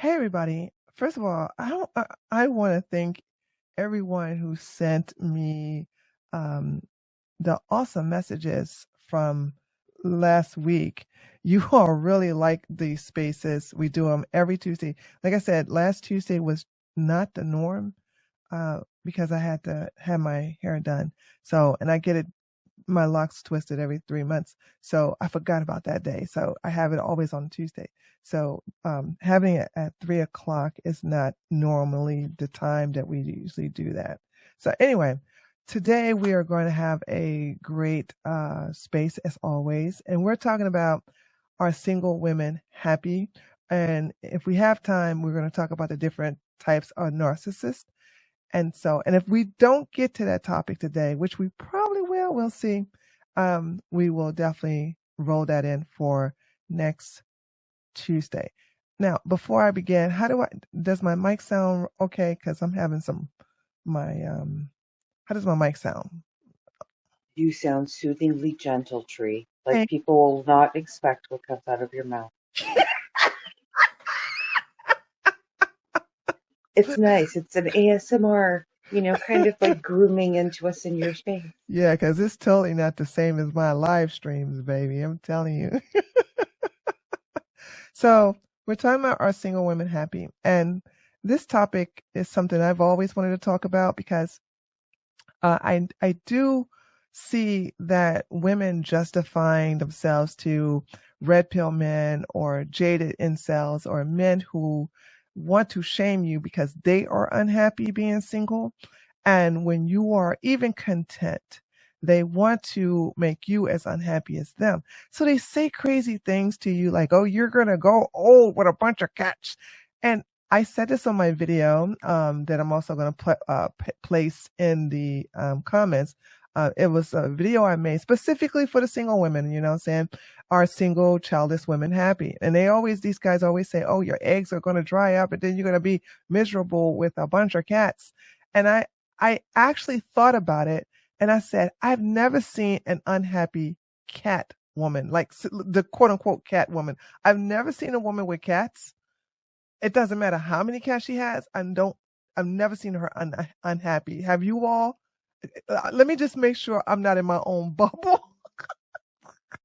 Hey everybody. First of all, I want to thank everyone who sent me um, the awesome messages from last week. You all really like these spaces. We do them every Tuesday. Like I said, last Tuesday was not the norm because I had to have my hair done. So, and I get it my locks twisted every 3 months. So I forgot about that day. So I have it always on Tuesday. So having it at 3 o'clock is not normally the time that we usually do that. So anyway, today we are going to have a great space as always. And we're talking about are single women happy? And if we have time, we're going to talk about the different types of narcissists. And if we don't get to that topic today, which we probably will, we'll see, we will definitely roll that in for next Tuesday. Now, before I begin, does my mic sound okay? Because I'm having how does my mic sound? You sound soothingly gentle, Tree. Like people will not expect what comes out of your mouth. It's nice. It's an ASMR, kind of like grooming into us in your space. Yeah, because it's totally not the same as my live streams, baby. I'm telling you. So we're talking about are single women happy? And this topic is something I've always wanted to talk about because I do see that women justifying themselves to red pill men or jaded incels or men who want to shame you because they are unhappy being single. And when you are even content, they want to make you as unhappy as them. So they say crazy things to you like, oh, you're going to go old with a bunch of cats. And I said this on my video that I'm also going to place in the comments. It was a video I made specifically for the single women, you know what I'm saying? Are single, childless women happy? And these guys always say, oh, your eggs are going to dry up and then you're going to be miserable with a bunch of cats. And I actually thought about it and I said, I've never seen an unhappy cat woman, like the quote unquote cat woman. I've never seen a woman with cats. It doesn't matter how many cats she has. I've never seen her unhappy. Have you all? Let me just make sure I'm not in my own bubble.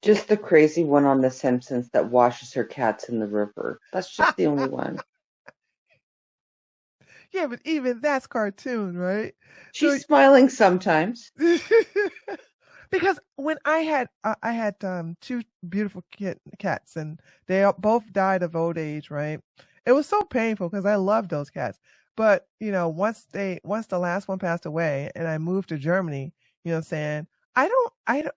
Just the crazy one on The Simpsons that washes her cats in the river. That's just the only one. Yeah, but even that's cartoon, right? She's smiling sometimes. Because when I had two beautiful cats and they both died of old age, right? It was so painful because I loved those cats. But, once the last one passed away and I moved to Germany, you know what I'm saying?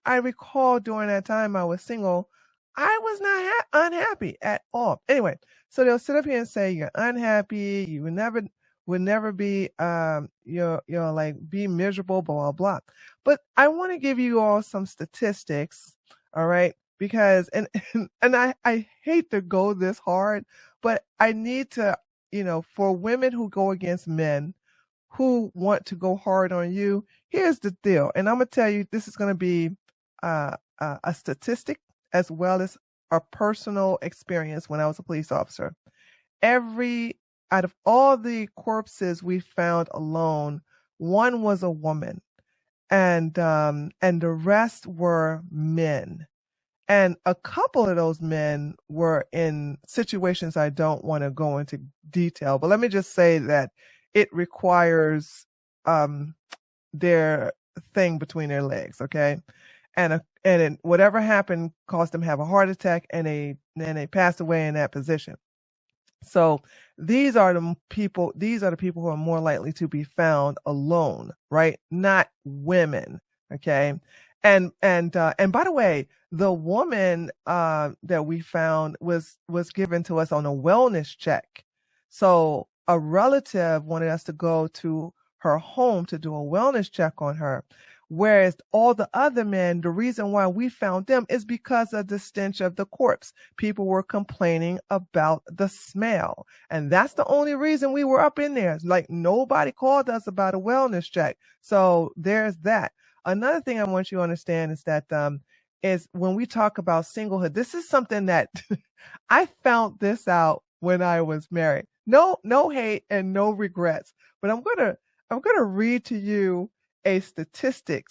I recall during that time I was single, I was not unhappy at all. Anyway, so they'll sit up here and say, you're unhappy. You would never be, like be miserable, blah, blah, blah. But I want to give you all some statistics. All right. Because, and I hate to go this hard, but I need to, for women who go against men who want to go hard on you, here's the deal. And I'm going to tell you, this is going to be a statistic as well as a personal experience when I was a police officer. Out of all the corpses we found alone, one was a woman, and the rest were men. And a couple of those men were in situations I don't want to go into detail, but let me just say that it requires their thing between their legs, okay? And whatever happened caused them to have a heart attack, and they passed away in that position. So these are the people who are more likely to be found alone, right? Not women, okay? And by the way, the woman that we found was given to us on a wellness check. So a relative wanted us to go to her home to do a wellness check on her. Whereas all the other men, the reason why we found them is because of the stench of the corpse. People were complaining about the smell. And that's the only reason we were up in there. Like nobody called us about a wellness check. So there's that. Another thing I want you to understand is that is when we talk about singlehood, this is something that I found this out when I was married. No hate and no regrets. But I'm gonna read to you a statistic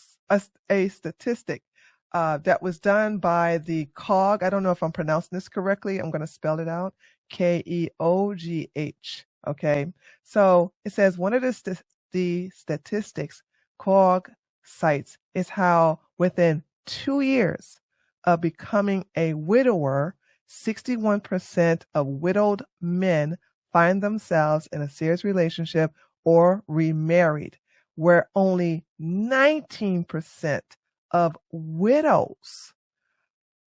that was done by the COG. I don't know if I'm pronouncing this correctly. I'm going to spell it out. KEOGH. Okay. So it says one of the statistics COG cites is how within 2 years of becoming a widower, 61% of widowed men find themselves in a serious relationship or remarried, where only 19% of widows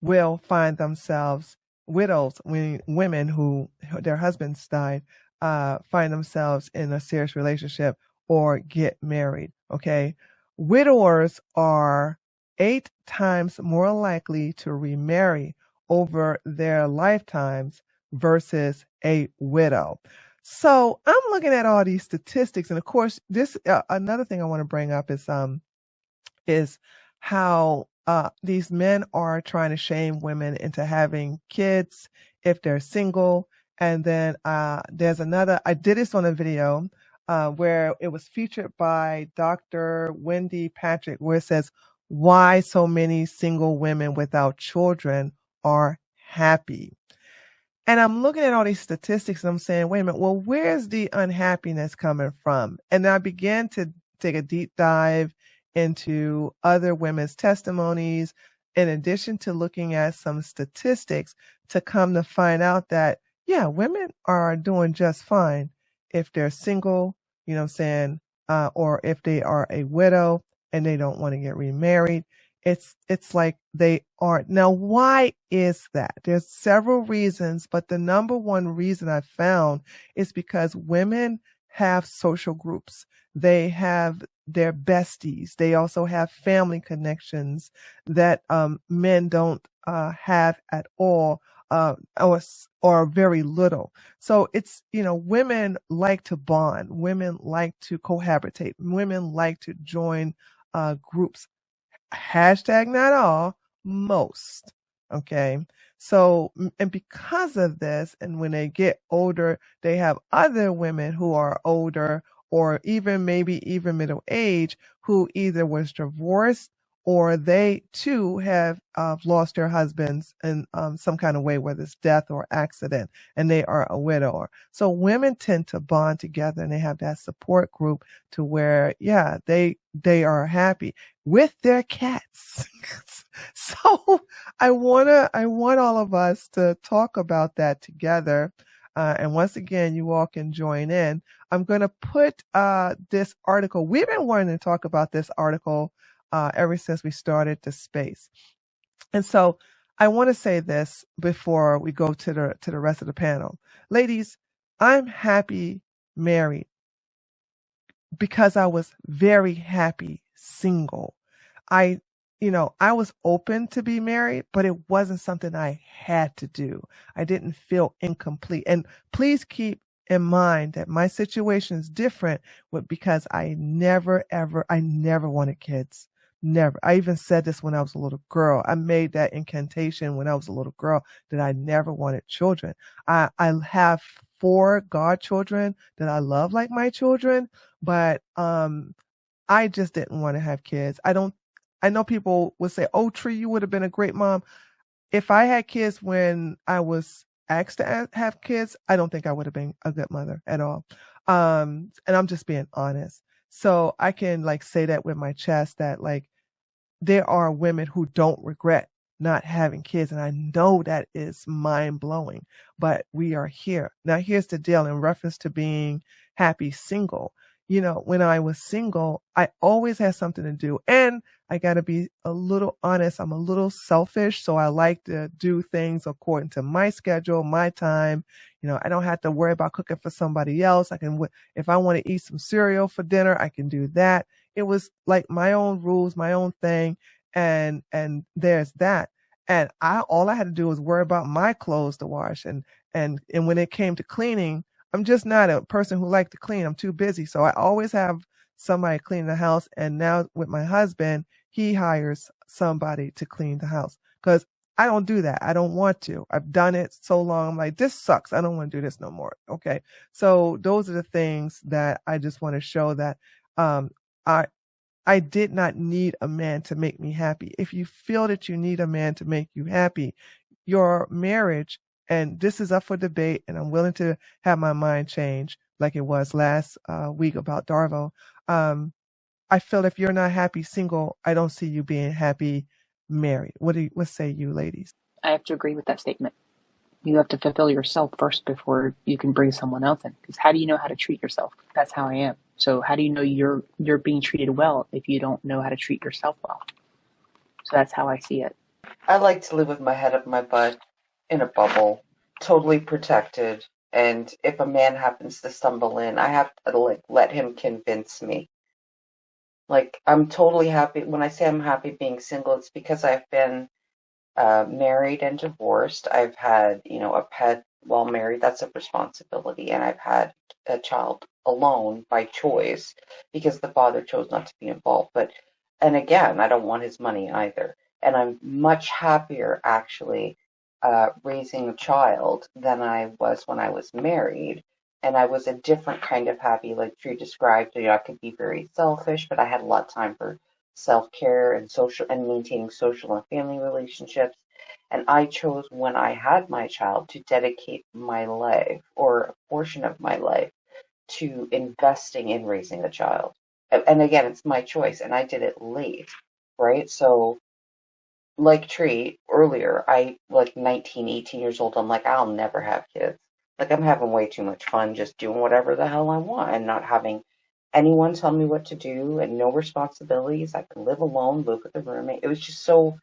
will find themselves widows, women who their husbands died, find themselves in a serious relationship or get married. Okay. Widowers are 8 times more likely to remarry over their lifetimes versus a widow. So I'm looking at all these statistics, and of course, this another thing I want to bring up is how these men are trying to shame women into having kids if they're single. And then there's another, I did this on a video where it was featured by Dr. Wendy Patrick, where it says, why so many single women without children are happy. And I'm looking at all these statistics and I'm saying, wait a minute, well, where's the unhappiness coming from? And I began to take a deep dive into other women's testimonies, in addition to looking at some statistics, to come to find out that, yeah, women are doing just fine if they're single, you know what I'm saying, or if they are a widow and they don't want to get remarried. It's like they aren't. Now, why is that? There's several reasons, but the number one reason I found is because women have social groups. They have their besties. They also have family connections that men don't have at all, or very little. So it's, women like to bond. Women like to cohabitate. Women like to join groups. Hashtag not all, most. Okay. So, and because of this, and when they get older, they have other women who are older or even maybe even middle age who either was divorced or they too have lost their husbands in some kind of way, whether it's death or accident, and they are a widower. So women tend to bond together and they have that support group to where, yeah, they are happy with their cats. So I want all of us to talk about that together. And once again, you all can join in. I'm going to put this article. We've been wanting to talk about this article ever since we started the space. And so I want to say this before we go to the rest of the panel. Ladies, I'm happy married because I was very happy single. I was open to be married, but it wasn't something I had to do. I didn't feel incomplete. And please keep in mind that my situation is different because I never wanted kids. Never. I even said this when I was a little girl. I made that incantation when I was a little girl that I never wanted children. I have 4 godchildren that I love like my children, but I just didn't want to have kids. I know people would say, oh, Tree, you would have been a great mom. If I had kids when I was asked to have kids, I don't think I would have been a good mother at all. And I'm just being honest. So I can say that with my chest that there are women who don't regret not having kids. And I know that is mind blowing, but we are here. Now, here's the deal in reference to being happy single. When I was single, I always had something to do. And I got to be a little honest. I'm a little selfish. So I like to do things according to my schedule, my time. I don't have to worry about cooking for somebody else. If I want to eat some cereal for dinner, I can do that. It was like my own rules, my own thing. And there's that. And all I had to do was worry about my clothes to wash. And when it came to cleaning, I'm just not a person who likes to clean. I'm too busy. So I always have somebody clean the house. And now with my husband, he hires somebody to clean the house because I don't do that. I don't want to. I've done it so long. I'm like, this sucks. I don't want to do this no more. Okay. So those are the things that I just want to show that um, I I did not need a man to make me happy. If you feel that you need a man to make you happy, your marriage, and this is up for debate, and I'm willing to have my mind change like it was last week about Darvo. I feel if you're not happy single, I don't see you being happy married. What say you, ladies? I have to agree with that statement. You have to fulfill yourself first before you can bring someone else in. Because how do you know how to treat yourself? That's how I am. So how do you know you're being treated well if you don't know how to treat yourself well? So that's how I see it. I like to live with my head up my butt in a bubble, totally protected. And if a man happens to stumble in, I have to like let him convince me. Like, I'm totally happy. When I say I'm happy being single, it's because I've been married and divorced. I've had, a pet while married. That's a responsibility. And I've had a child alone by choice because the father chose not to be involved. And again, I don't want his money either. And I'm much happier actually raising a child than I was when I was married. And I was a different kind of happy, like Tree described. I could be very selfish, but I had a lot of time for self-care and social and maintaining social and family relationships. And I chose when I had my child to dedicate my life or a portion of my life to investing in raising a child. And again, it's my choice, and I did it late, right? So, like Tree earlier, I like 19, 18 years old. I'm like, I'll never have kids. Like, I'm having way too much fun just doing whatever the hell I want and not having anyone tell me what to do and no responsibilities. I can live alone, live with a roommate. It was just so,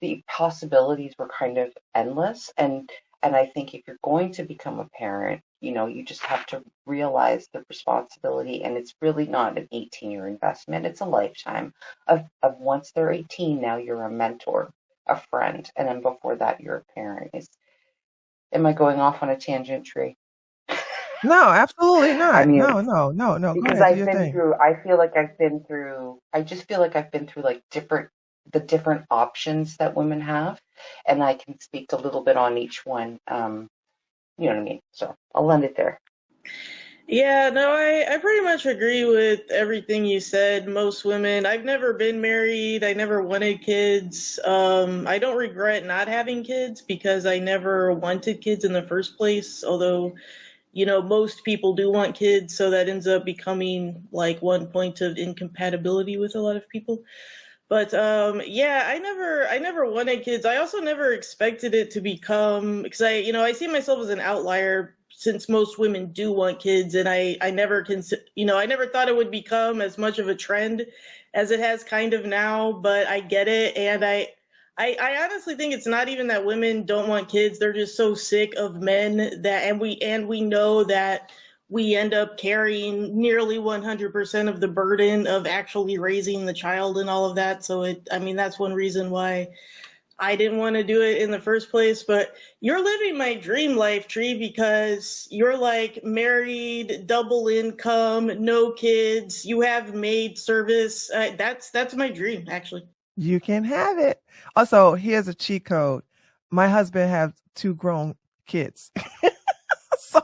the possibilities were kind of endless. And I think if you're going to become a parent, you just have to realize the responsibility, and it's really not an 18-year investment. It's a lifetime of once they're 18, now you're a mentor, a friend, and then before that you're a parent. Am I going off on a tangent, Tree? No, absolutely not. I mean, No. Go because ahead, do your thing. I just feel like I've been through like the different options that women have, and I can speak a little bit on each one. You know what I mean? So I'll end it there. Yeah, no, I pretty much agree with everything you said. Most women, I've never been married. I never wanted kids. I don't regret not having kids because I never wanted kids in the first place. Although, most people do want kids, so that ends up becoming like one point of incompatibility with a lot of people. But yeah, I never wanted kids. I also never expected it to become, because I see myself as an outlier since most women do want kids, and I never I never thought it would become as much of a trend as it has kind of now. But I get it, and I honestly think it's not even that women don't want kids. They're just so sick of men and we know that we end up carrying nearly 100% of the burden of actually raising the child and all of that. So that's one reason why I didn't want to do it in the first place. But you're living my dream life, Tree, because you're like married, double income, no kids, you have maid service. That's my dream, actually. You can have it. Also, here's a cheat code. My husband has 2 grown kids. so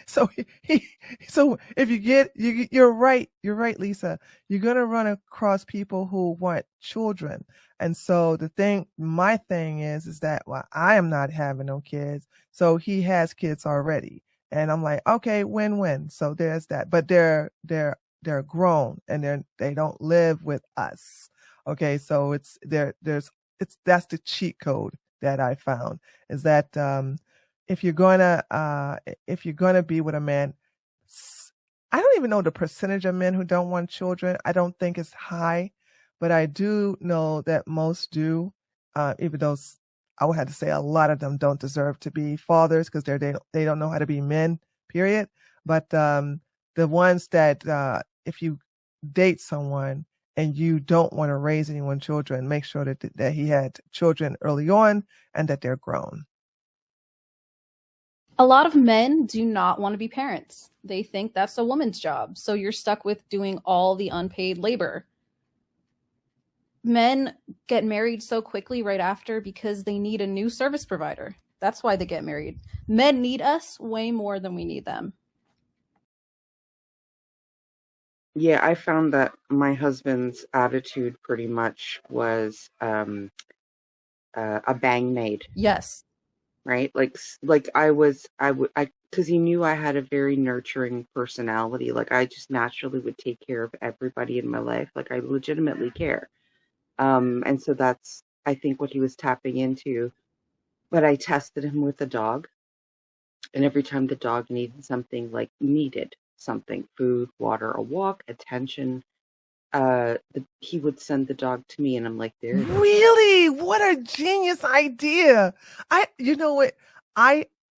so so if you're right, Lisa. You're gonna run across people who want children. And so my thing is that, well, I am not having no kids. So he has kids already. And I'm like, okay, win-win. So there's that. But they're grown and they don't live with us. Okay, so that's the cheat code that I found, is that if you're gonna be with a man, I don't even know the percentage of men who don't want children. I don't think it's high, but I do know that most do. Even though I would have to say a lot of them don't deserve to be fathers because they don't know how to be men. Period. But the ones that if you date someone and you don't want to raise anyone's children, make sure that he had children early on and that they're grown. A lot of men do not want to be parents. They think that's a woman's job. So you're stuck with doing all the unpaid labor. Men get married so quickly right after because they need a new service provider. That's why they get married. Men need us way more than we need them. Yeah, I found that my husband's attitude pretty much was a bang maid, Yes. right? Like because he knew I had a very nurturing personality. Like I just naturally would take care of everybody in my life. Like I legitimately care. And so that's, I think, what he was tapping into. But I tested him with a dog, and every time the dog needed something, food, water, a walk, attention, he would send the dog to me, and I'm like, there it is. Really? What a genius idea. You know what?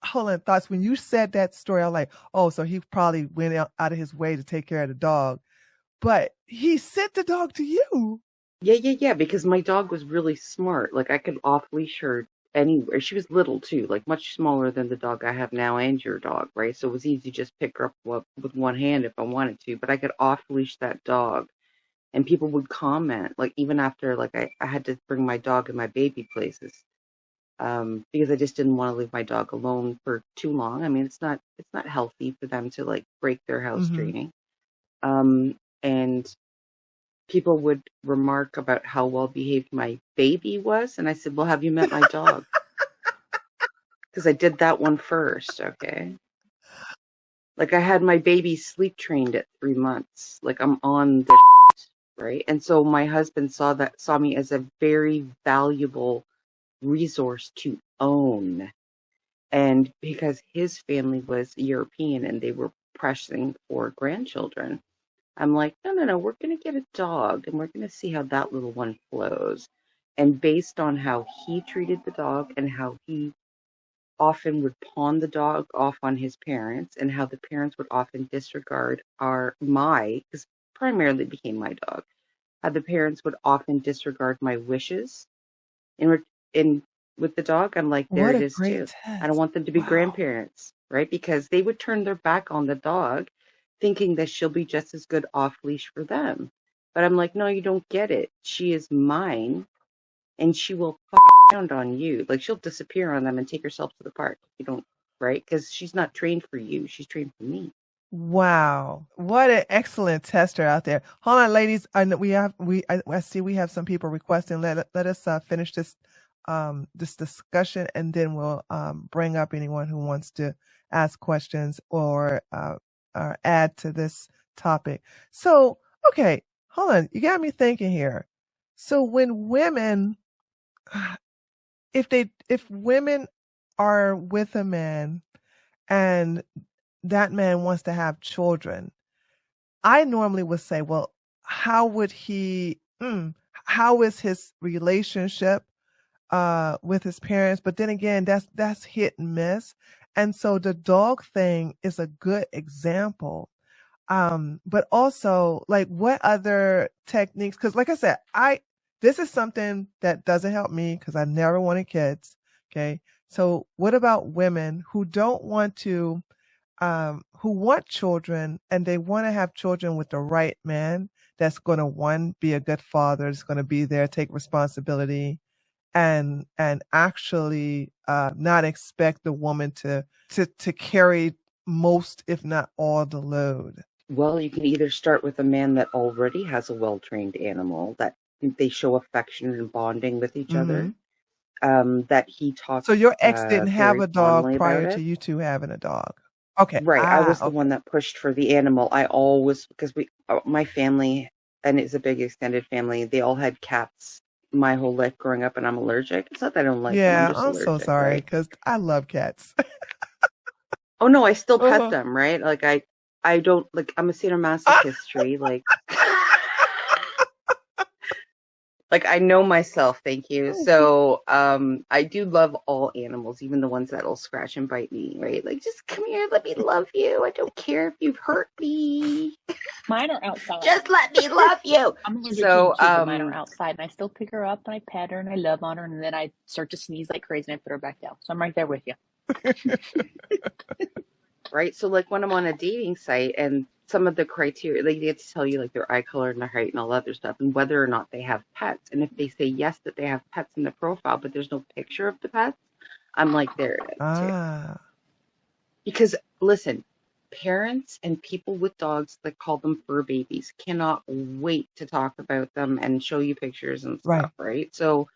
Hold on, thoughts. When you said that story, I was like, oh, so he probably went out of his way to take care of the dog. But he sent the dog to you. Yeah, because my dog was really smart. Like I could off leash her anywhere. She was little too, like much smaller than the dog I have now and your dog, right? So it was easy to just pick her up with one hand if I wanted to, but I could off leash that dog. And people would comment, like even after like I had to bring my dog in my baby places. Because I just didn't want to leave my dog alone for too long. I mean, it's not healthy for them to like break their house training. And people would remark about how well behaved my baby was, and I said, well, have you met my dog? Because I did that one first, okay? Like I had my baby sleep trained at 3 months. Like I'm on the right? And so my husband saw me as a very valuable resource to own. And because his family was European and they were pressing for grandchildren, I'm like, no, we're going to get a dog and we're going to see how that little one flows. And based on how he treated the dog and how he often would pawn the dog off on his parents and how the parents would often disregard because primarily it became my dog, how the parents would often disregard my wishes in with the dog, I'm like, there What it a is great too. test. I don't want them to be Wow. grandparents, right? Because they would turn their back on the dog thinking that she'll be just as good off leash for them. But I'm like, no, you don't get it. She is mine and she will fuck around on you. Like she'll disappear on them and take herself to the park. You don't, right? Because she's not trained for you. She's trained for me. Wow. What an excellent tester out there. Hold on, ladies. I see we have some people requesting. Let us finish this discussion, and then we'll bring up anyone who wants to ask questions or add to this topic. So, okay, hold on. You got me thinking here. So when women, if women are with a man and that man wants to have children, I normally would say, well, how is his relationship with his parents? But then again, that's hit and miss. And so the dog thing is a good example. But also, like, what other techniques? Because like I said, this is something that doesn't help me because I never wanted kids. Okay. So what about women who don't want to who want children and they want to have children with the right man that's going to be a good father, that's going to be there, take responsibility, and actually not expect the woman to carry most, if not all, the load. Well, you can either start with a man that already has a well-trained animal, that they show affection and bonding with each other, that he talks. So your ex didn't have a dog prior to it. you two having a dog. Okay. Right. I was the one that pushed for the animal. I always, because my family, and it's a big extended family, they all had cats my whole life growing up, and I'm allergic. It's not that I don't like them. I'm just allergic, so sorry because I love cats. Oh no, I still pet them, right? Like I don't, like, I'm a sadomasochist tree, like. Like, I know myself, thank you. So, I do love all animals, even the ones that'll scratch and bite me, right? Like, just come here, let me love you. I don't care if you've hurt me. Mine are outside. Just let me love you. I'm allergic to but mine are outside, and I still pick her up, and I pet her, and I love on her, and then I start to sneeze like crazy, and I put her back down. So I'm right there with you. Right? So, like, when I'm on a dating site and some of the criteria, like they have to tell you like their eye color and their height and all other stuff, and whether or not they have pets. And if they say yes that they have pets in the profile, but there's no picture of the pets, I'm like, there it is too. Ah, Because listen, parents and people with dogs that call them fur babies cannot wait to talk about them and show you pictures and right. stuff, right? So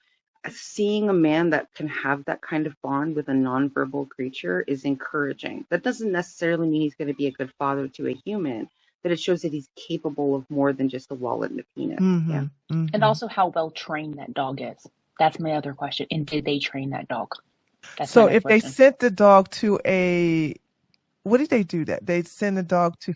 seeing a man that can have that kind of bond with a nonverbal creature is encouraging. That doesn't necessarily mean he's going to be a good father to a human, but it shows that he's capable of more than just a wallet and a penis. Mm-hmm. Yeah. And Mm-hmm. also how well trained that dog is. That's my other question. And did they train that dog? That's So my next if they question. sent the dog to what did they do that? They send the dog to,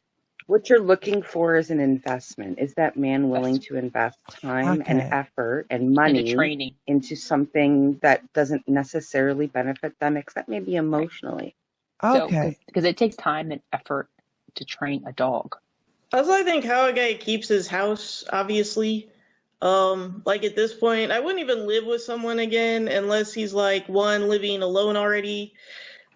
What you're looking for is an investment. Is that man willing to invest time and okay. effort and And the money training. into something that doesn't necessarily benefit them, except maybe emotionally? So, Okay. because it takes time and effort to train a dog. Also, I think how a guy keeps his house, obviously. Like at this point, I wouldn't even live with someone again unless he's like one living alone already.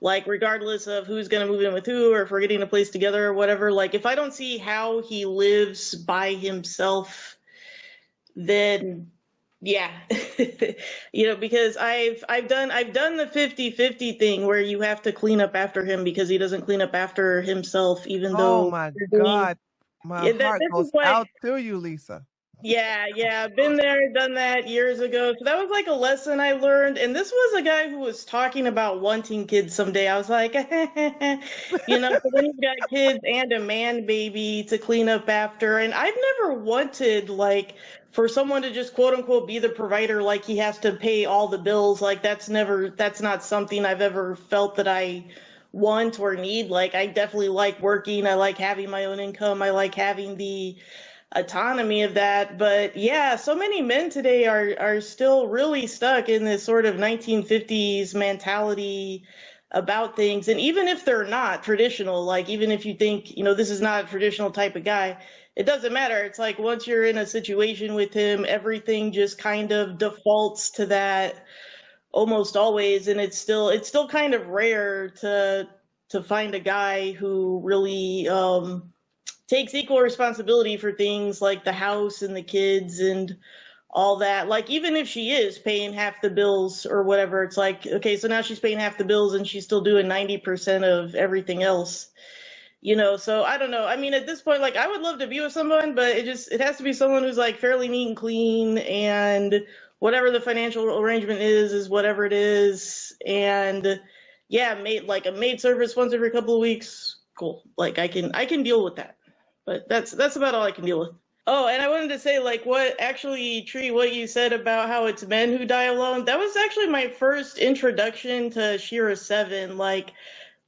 Like regardless of who's gonna move in with who or if we're getting a place together or whatever. Like if I don't see how he lives by himself, then yeah. Because I've done the 50-50 thing where you have to clean up after him because he doesn't clean up after himself, even Oh though my you're doing God. My heart this goes is like out to you, Lisa. yeah, been there, done that years ago. So that was like a lesson I learned. And this was a guy who was talking about wanting kids someday. I was like, so then you've got kids and a man baby to clean up after. And I've never wanted like for someone to just quote unquote be the provider, like he has to pay all the bills. Like that's not something I've ever felt that I want or need. Like I definitely like working. I like having my own income. I like having the autonomy of that. But yeah, so many men today are still really stuck in this sort of 1950s mentality about things. And even if they're not traditional, like even if you think, this is not a traditional type of guy, it doesn't matter. It's like once you're in a situation with him, everything just kind of defaults to that almost always. And it's still kind of rare to find a guy who really takes equal responsibility for things like the house and the kids and all that. Like even if she is paying half the bills or whatever, it's like, okay, so now she's paying half the bills and she's still doing 90% of everything else. So I don't know. I mean, at this point, like I would love to be with someone, but it has to be someone who's like fairly neat and clean, and whatever the financial arrangement is whatever it is. And yeah, a maid service once every couple of weeks. Cool. Like I can deal with that. But that's about all I can deal with. Oh, and I wanted to say, like, Tree, what you said about how it's men who die alone, that was actually my first introduction to Shira 7. Like,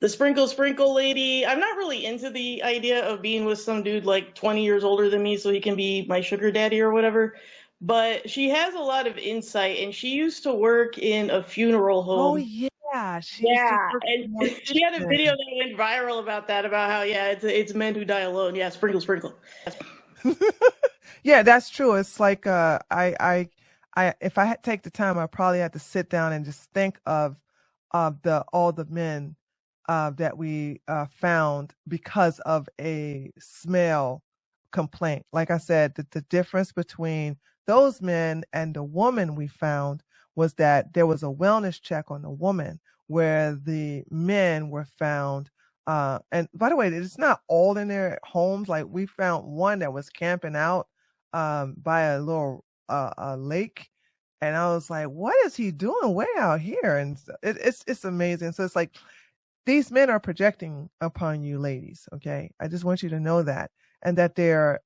the sprinkle lady, I'm not really into the idea of being with some dude like 20 years older than me so he can be my sugar daddy or whatever. But she has a lot of insight, and she used to work in a funeral home. Oh yeah. She used to Yeah, work and more she had a video kitchen. that went viral about that, about how it's men who die alone. Yeah, sprinkle. Yeah, that's true. It's like I if I had take the time, I probably had to sit down and just think of all the men that we found because of a smell complaint. Like I said, the difference between those men and the woman we found was that there was a wellness check on the woman, where the men were found. And by the way, it's not all in their homes. Like we found one that was camping out by a little a lake, and I was like, "What is he doing way out here?" And it's amazing. So it's like these men are projecting upon you, ladies. Okay, I just want you to know that, and that they're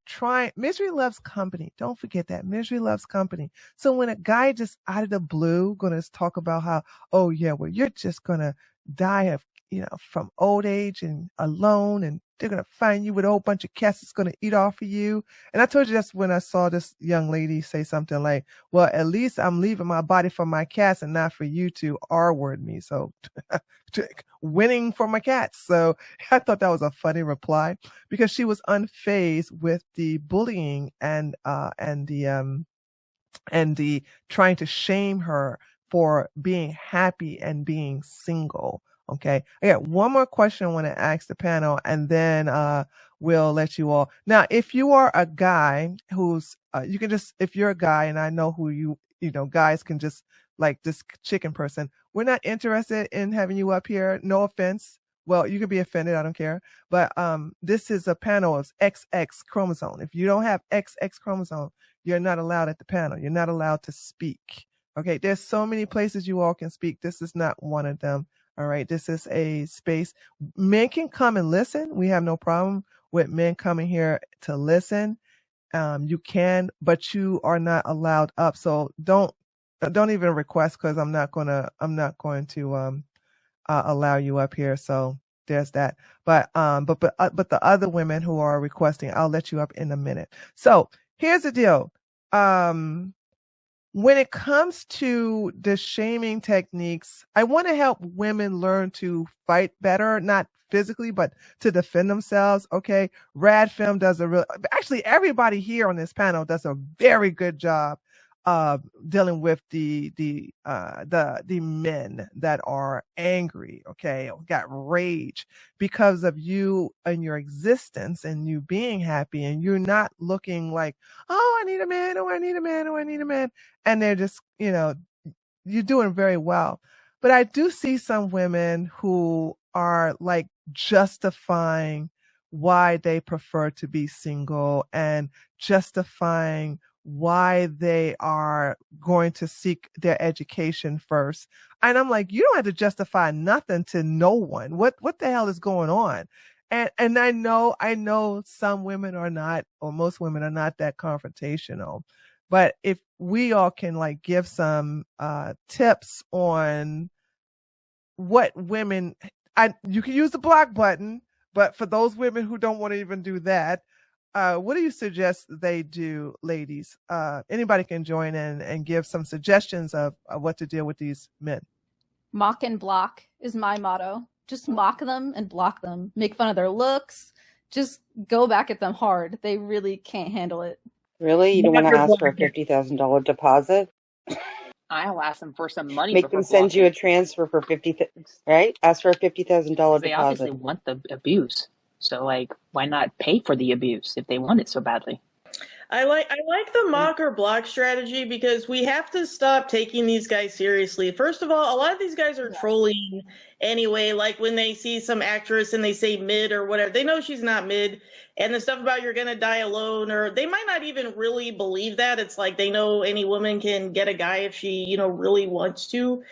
trying. Misery loves company. Don't forget that misery loves company. So when a guy just out of the blue gonna talk about how, oh yeah, well you're just gonna die of from old age and alone, and they're gonna find you with a whole bunch of cats that's gonna eat off of you. And I told you that's when I saw this young lady say something like, well, at least I'm leaving my body for my cats and not for you to R-word me. So winning for my cats. So I thought that was a funny reply, because she was unfazed with the bullying and the trying to shame her for being happy and being single. Okay. I got one more question I want to ask the panel, and then we'll let you all. Now, if you are a guy who's, you can just, if you're a guy, and I know who you know, guys can just, like this chicken person, we're not interested in having you up here. No offense. Well, you can be offended. I don't care. But this is a panel of XX chromosome. If you don't have XX chromosome, you're not allowed at the panel. You're not allowed to speak. Okay. There's so many places you all can speak. This is not one of them. All right. This is a space. Men can come and listen. We have no problem with men coming here to listen. You can, but you are not allowed up. So don't even request, because I'm not going to allow you up here. So there's that. But the other women who are requesting, I'll let you up in a minute. So here's the deal. When it comes to the shaming techniques, I want to help women learn to fight better, not physically, but to defend themselves. Okay. Radfem does actually everybody here on this panel does a very good job dealing with the men that are angry, okay, or got rage because of you and your existence and you being happy, and you're not looking like, oh, I need a man, oh, I need a man, oh, I need a man. And they're just, you know, you're doing very well. But I do see some women who are like justifying why they prefer to be single and justifying why they are going to seek their education first. And I'm like, you don't have to justify nothing to no one. What the hell is going on? And I know some women are not, or most women are not that confrontational. But if we all can like give some tips on what women, you can use the block button, but for those women who don't want to even do that, what do you suggest they do, ladies? Anybody can join in and give some suggestions of what to deal with these men. Mock and block is my motto. Just mock them and block them. Make fun of their looks. Just go back at them hard. They really can't handle it. Really? You don't want to ask for a $50,000 deposit? I'll ask them for some money. Make them send you a transfer for right? Ask for a $50,000 deposit. They obviously want the abuse. So, like, why not pay for the abuse if they want it so badly? I like the mock or block strategy because we have to stop taking these guys seriously. First of all, a lot of these guys are trolling anyway. Like when they see some actress and they say mid or whatever, they know she's not mid. And the stuff about you're going to die alone, or they might not even really believe that. It's like they know any woman can get a guy if she, really wants to.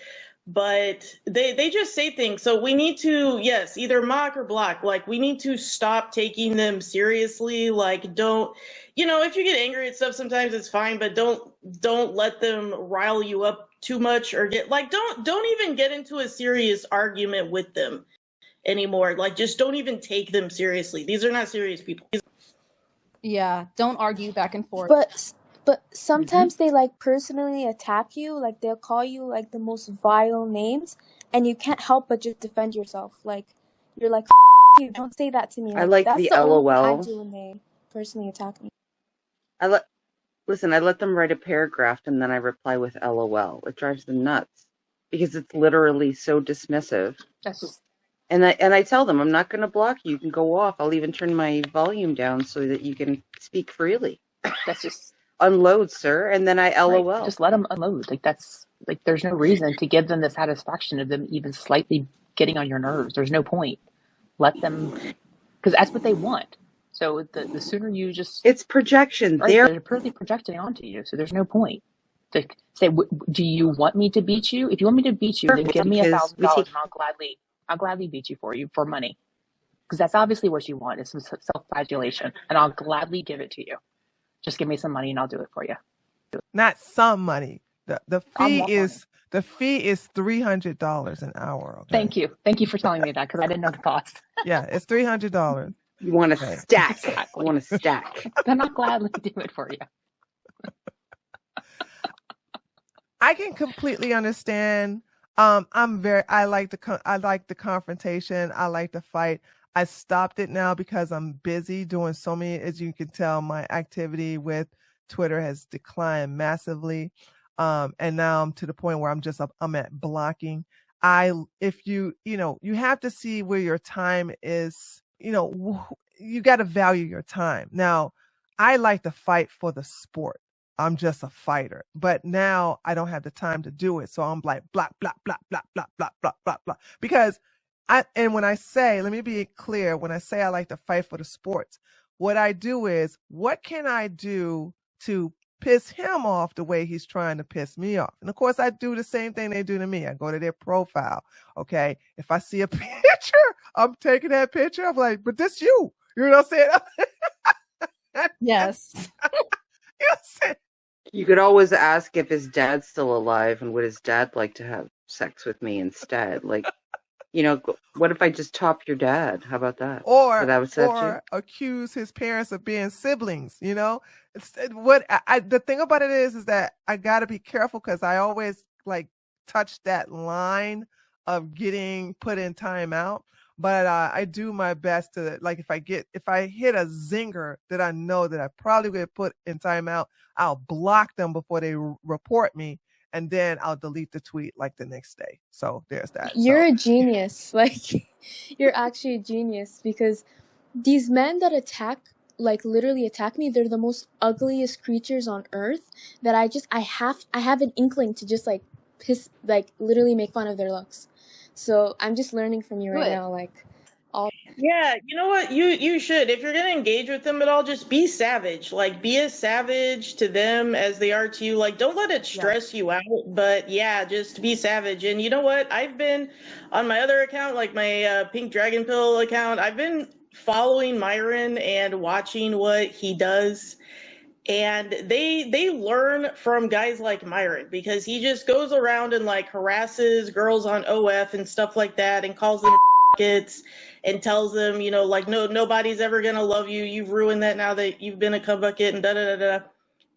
But they just say things. So we need to, yes, either mock or block. Like, we need to stop taking them seriously. Like, don't, if you get angry at stuff, sometimes it's fine, but don't let them rile you up too much, or don't even get into a serious argument with them anymore. Like, just don't even take them seriously. These are not serious people. Yeah, don't argue back and forth. But sometimes they like personally attack you, like they'll call you like the most vile names, and you can't help but just defend yourself. Like, you're like, you don't say that to me. I like that's the only thing LOL. I do when they personally attack me. I let them write a paragraph and then I reply with LOL. It drives them nuts because it's literally so dismissive. That's just. And I tell them, I'm not going to block you. You can go off. I'll even turn my volume down so that you can speak freely. That's just. Unload, sir, and then I LOL. Right. Just let them unload. There's no reason to give them the satisfaction of them even slightly getting on your nerves. There's no point. Let them, because that's what they want. So the sooner you just... It's projection. Right, they're purely projecting onto you, so there's no point. To say, do you want me to beat you? If you want me to beat you, then give me $1,000 and I'll gladly beat you for money. Because that's obviously what you want. It's some self-flagellation, and I'll gladly give it to you. Just give me some money and I'll do it for you. Not some money. The fee is $300 an hour. Okay? Thank you for telling me that, because I didn't know the cost. Yeah, it's $300. You want to stack. Exactly. I want to stack. Then I'll gladly do it for you. I can completely understand. I like the confrontation. I like the fight. I stopped it now because I'm busy doing so many. As you can tell, my activity with Twitter has declined massively. And now I'm to the point where I'm at blocking. if you have to see where your time is, you got to value your time. Now, I like to fight for the sport. I'm just a fighter, but now I don't have the time to do it. So I'm like, blah, blah, blah, blah, blah, blah, blah, blah, blah, because when I say, let me be clear, when I say I like to fight for the sports, what I do is, what can I do to piss him off the way he's trying to piss me off? And of course, I do the same thing they do to me. I go to their profile. Okay. If I see a picture, I'm taking that picture. I'm like, but this you. You know what I'm saying? Yes. You know what I'm saying? You could always ask if his dad's still alive and would his dad like to have sex with me instead. Like, what if I just top your dad? How about that? Or accuse his parents of being siblings, the thing about it is that I got to be careful, because I always like touch that line of getting put in timeout. But I do my best to, like, if I hit a zinger that I know that I probably get put in timeout, I'll block them before they report me, and then I'll delete the tweet like the next day. So there's that. You're a genius. Like, you're actually a genius, because these men that literally attack me, they're the most ugliest creatures on earth, that I have an inkling to just like literally make fun of their looks. So I'm just learning from you right now, like. Yeah, you know what? You should. If you're gonna engage with them at all, just be savage. Like, be as savage to them as they are to you. Like, don't let it stress you out. But yeah, just be savage. And you know what? I've been on my other account, like my Pink Dragon Pill account. I've been following Myron and watching what he does. And they learn from guys like Myron, because he just goes around and like harasses girls on OF and stuff like that, and calls them kids, and tells them, like, nobody's ever gonna love you. You've ruined that now that you've been a cum bucket, and da da da da.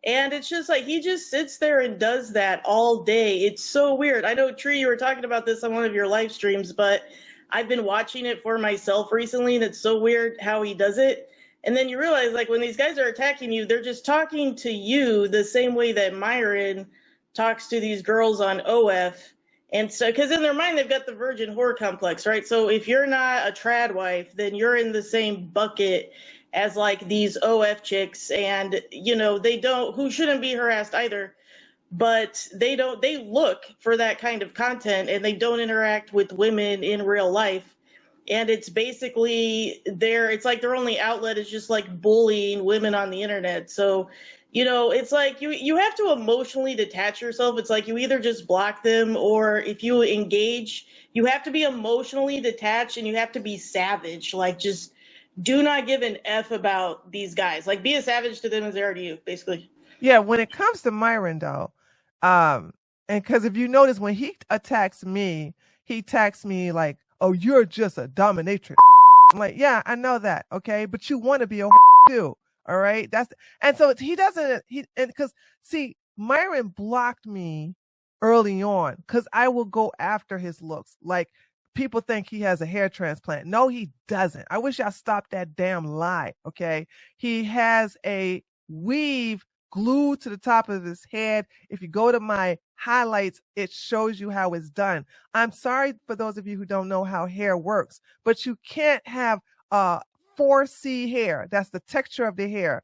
And it's just like, he just sits there and does that all day. It's so weird. I know, Tree, you were talking about this on one of your live streams, but I've been watching it for myself recently, and it's so weird how he does it. And then you realize, like, when these guys are attacking you, they're just talking to you the same way that Myron talks to these girls on OF. And so, because in their mind, they've got the virgin whore complex, right? So if you're not a trad wife, then you're in the same bucket as like these OF chicks, and who shouldn't be harassed either, but they look for that kind of content, and they don't interact with women in real life. And it's basically it's like their only outlet is just like bullying women on the internet. So it's like you have to emotionally detach yourself. It's like you either just block them, or if you engage, you have to be emotionally detached, and you have to be savage. Like, just do not give an F about these guys. Like, be as savage to them as they are to you, basically. Yeah, when it comes to Myron, though, and because if you notice, when he attacks me, he attacks me like, oh, you're just a dominatrix. I'm like, yeah, I know that, okay, but you want to be a too. All right. And so he doesn't, because see, Myron blocked me early on because I will go after his looks. Like, people think he has a hair transplant. No, he doesn't. I wish I stopped that damn lie. Okay. He has a weave glued to the top of his head. If you go to my highlights, it shows you how it's done. I'm sorry for those of you who don't know how hair works, but you can't have 4C hair. That's the texture of the hair.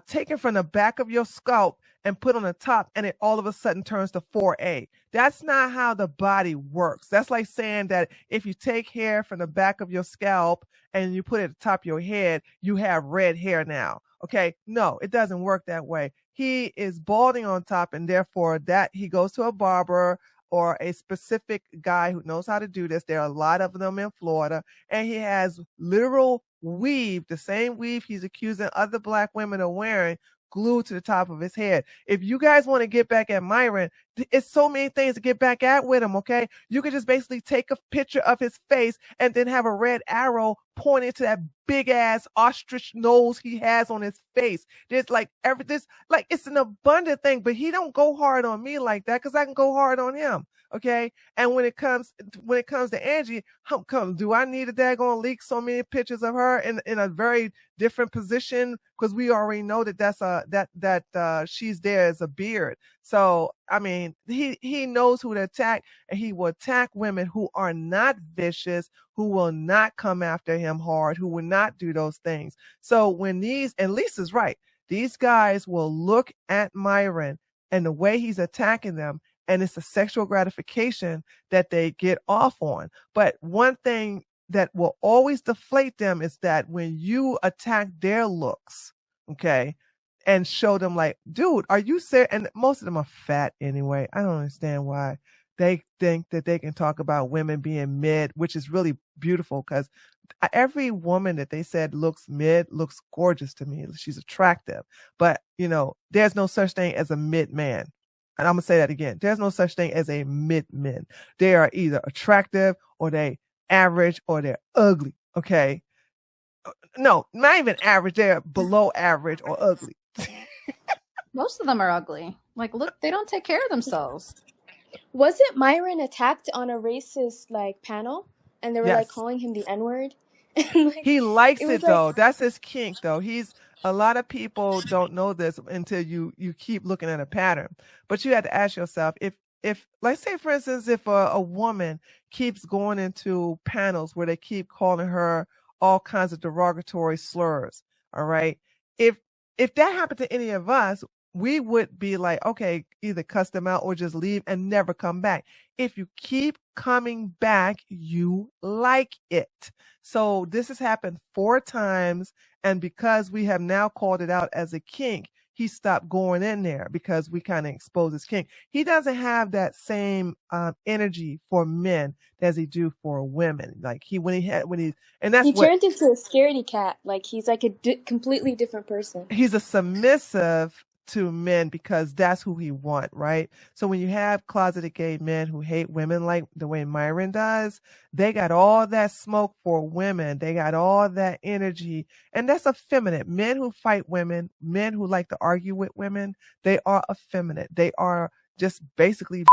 Taken from the back of your scalp and put on the top, and it all of a sudden turns to 4A. That's not how the body works. That's like saying that if you take hair from the back of your scalp and you put it at the top of your head, you have red hair now. Okay, no, it doesn't work that way. He is balding on top, and therefore that he goes to a barber or a specific guy who knows how to do this. There are a lot of them in Florida, and he has literal weave, the same weave he's accusing other black women of wearing, glued to the top of his head. If you guys want to get back at Myron, it's so many things to get back at with him, okay? You could just basically take a picture of his face and then have a red arrow pointing to that big ass ostrich nose he has on his face. There's like it's an abundant thing, but he don't go hard on me like that because I can go hard on him. Okay. And when it comes to Angie, do I need a daggone leak so many pictures of her in a very different position? Because we already know that she's there as a beard. So, I mean, he knows who to attack, and he will attack women who are not vicious, who will not come after him hard, who will not do those things. So when and Lisa's right, these guys will look at Myron and the way he's attacking them, and it's a sexual gratification that they get off on. But one thing that will always deflate them is that when you attack their looks, okay, and show them like, dude, are you serious? And most of them are fat anyway. I don't understand why they think that they can talk about women being mid, which is really beautiful, because every woman that they said looks mid looks gorgeous to me. She's attractive. But, there's no such thing as a mid man. And I'm going to say that again. There's no such thing as a mid men. They are either attractive, or they average, or they're ugly. Okay. No, not even average. They're below average or ugly. Most of them are ugly. Like, look, they don't take care of themselves. Wasn't Myron attacked on a racist panel, and they were Yes. calling him the N-word? He likes it though. That's his kink though. A lot of people don't know this until you keep looking at a pattern. But you have to ask yourself, if let's say for instance, if a woman keeps going into panels where they keep calling her all kinds of derogatory slurs, all right, if that happened to any of us, we would be like, okay, either cuss them out or just leave and never come back. If you keep coming back, you like it. So this has happened 4 times. And because we have now called it out as a kink, he stopped going in there because we kind of exposed his kink. He doesn't have that same energy for men as he do for women. Like he turned into a scaredy cat. Like he's like a completely different person. He's a submissive to men because that's who he wants, right? So when you have closeted gay men who hate women like the way Myron does, they got all that smoke for women. They got all that energy. And that's effeminate. Men who fight women, men who like to argue with women, they are effeminate. They are just basically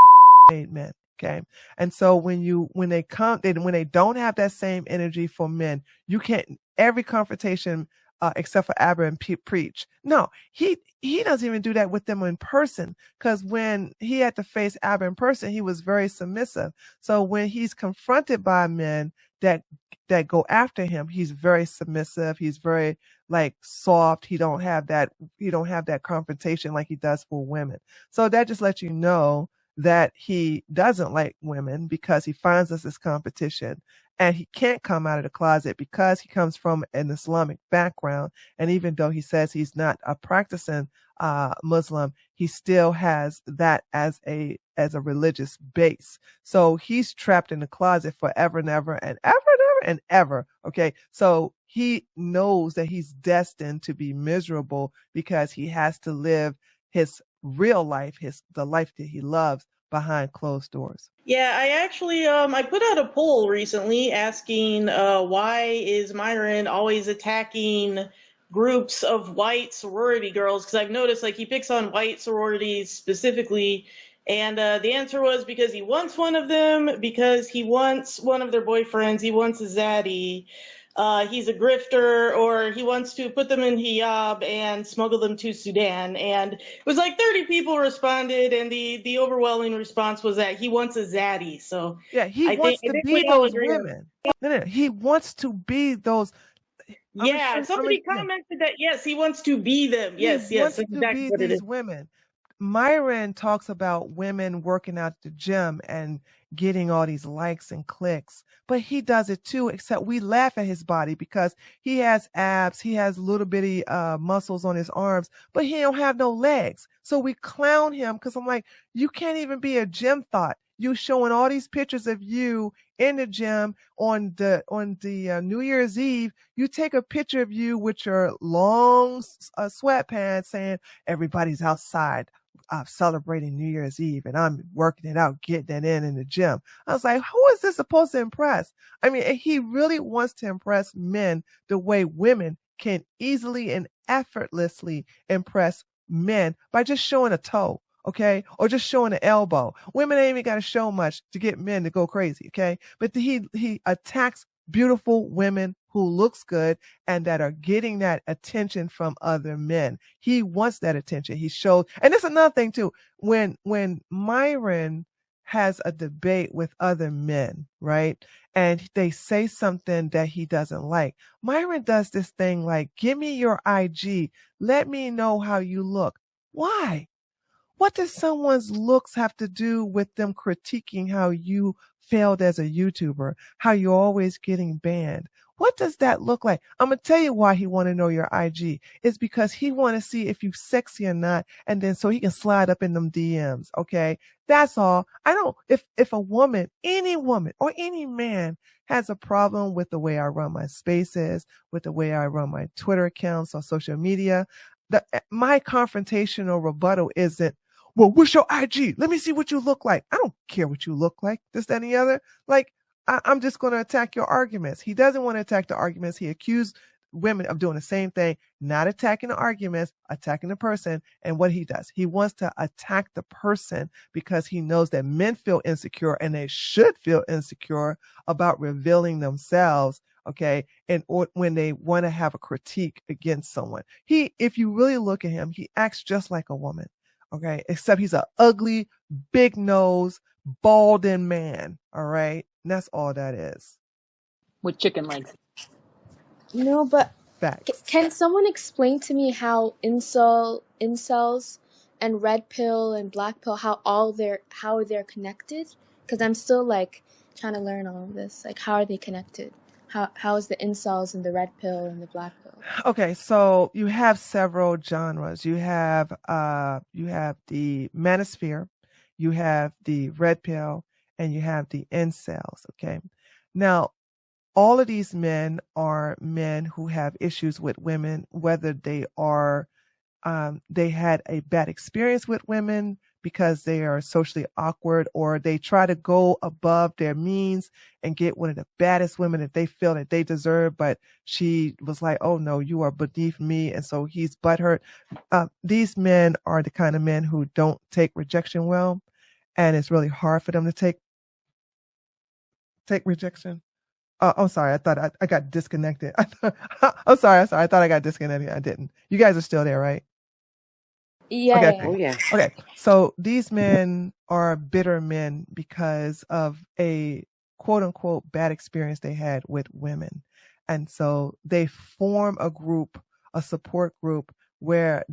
made men. Okay. And so when they don't have that same energy for men, you can't, every confrontation, except for Abba and Preach. No, he doesn't even do that with them in person, because when he had to face Abba in person, he was very submissive. So when he's confronted by men that go after him, he's very submissive. He's very soft. He don't have that confrontation like he does for women. So that just lets you know that he doesn't like women because he finds us as competition. And he can't come out of the closet because he comes from an Islamic background. And even though he says he's not a practicing Muslim, he still has that as a religious base. So he's trapped in the closet forever and ever and ever and ever and ever. Okay. So he knows that he's destined to be miserable because he has to live his real life, the life that he loves, behind closed doors. Yeah, I actually I put out a poll recently asking why is Myron always attacking groups of white sorority girls, because I've noticed he picks on white sororities specifically, and the answer was because he wants one of them, because he wants one of their boyfriends, he wants a zaddy, he's a grifter, or he wants to put them in hijab and smuggle them to Sudan. And it was 30 people responded, and the overwhelming response was that he wants a zaddy. So yeah, he wants to be those women. No, he wants to be those. Somebody commented that yes, he wants to be them. Yes, wants exactly to be these women. Myron talks about women working out at the gym and getting all these likes and clicks, but he does it too, except we laugh at his body because he has abs, he has little bitty muscles on his arms, but he don't have no legs. So we clown him because I'm like, you can't even be a gym thought. You showing all these pictures of you in the gym on the New Year's Eve. You take a picture of you with your long sweatpants saying everybody's outside celebrating New Year's Eve and I'm working it out, getting it in the gym. I was like, who is this supposed to impress? I mean, he really wants to impress men the way women can easily and effortlessly impress men by just showing a toe. Okay. Or just showing an elbow. Women ain't even got to show much to get men to go crazy. Okay. But he attacks beautiful women who looks good and that are getting that attention from other men. He wants that attention. He shows, and that's another thing too. When Myron has a debate with other men, right? And they say something that he doesn't like. Myron does this thing like, give me your IG. Let me know how you look. Why? What does someone's looks have to do with them critiquing how you failed as a YouTuber, how you're always getting banned? What does that look like? I'm going to tell you why he want to know your IG. It's because he want to see if you sexy or not, and then so he can slide up in them DMs, okay? That's all. I don't, if a woman, any woman or any man has a problem with the way I run my spaces, with the way I run my Twitter accounts or social media, my confrontational rebuttal isn't, well, what's your IG? Let me see what you look like. I don't care what you look like, this, that, and the other. Like, I'm just going to attack your arguments. He doesn't want to attack the arguments. He accused women of doing the same thing, not attacking the arguments, attacking the person. And what he does, he wants to attack the person because he knows that men feel insecure and they should feel insecure about revealing themselves. Okay. And when they want to have a critique against someone, if you really look at him, he acts just like a woman. Okay. Except he's an ugly, big nose, balding man. All right. And that's all that is. With chicken legs. No, but Facts. can someone explain to me how incels and red pill and black pill, how they're connected? Because I'm still like trying to learn all of this. Like, how are they connected? How is the incels and the red pill and the black pill? Okay, so you have several genres. You have the Manosphere, you have the red pill, and you have the incels. Okay, now all of these men are men who have issues with women, whether they are they had a bad experience with women because they are socially awkward, or they try to go above their means and get one of the baddest women that they feel that they deserve, but she was like, oh no, you are beneath me, and so he's butthurt. These men are the kind of men who don't take rejection well, and it's really hard for them to take rejection. I'm sorry. I thought I got disconnected. I'm sorry. I thought I got disconnected. I didn't. You guys are still there, right? Yeah. Okay. Oh, yeah. Okay. So these men are bitter men because of a quote unquote bad experience they had with women. And so they form a group, a support group, where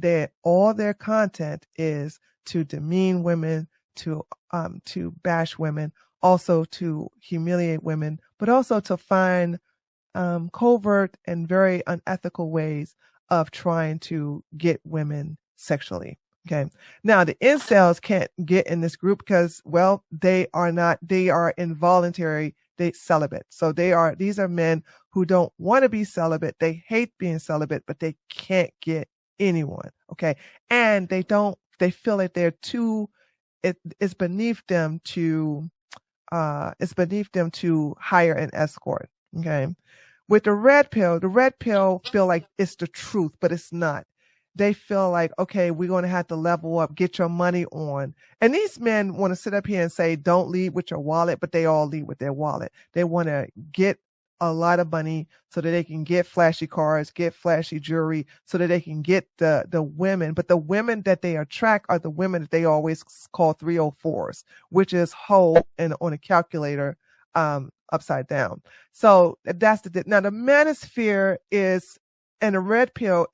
all their content is to demean women, to bash women, also to humiliate women, but also to find covert and very unethical ways of trying to get women sexually. Okay. Now the incels can't get in this group because, well, they are involuntary, celibate. So these are men who don't want to be celibate. They hate being celibate, but they can't get anyone. Okay. And they feel like they're too, it's beneath them to hire an escort. Okay. With the red pill feel like it's the truth, but it's not. They feel like, okay, we're going to have to level up, get your money on. And these men want to sit up here and say, don't lead with your wallet, but they all lead with their wallet. They want to get a lot of money so that they can get flashy cars, get flashy jewelry, so that they can get the women. But the women that they attract are the women that they always call 304s, which is hoe and on a calculator, upside down. So that's now the Manosphere and the red pill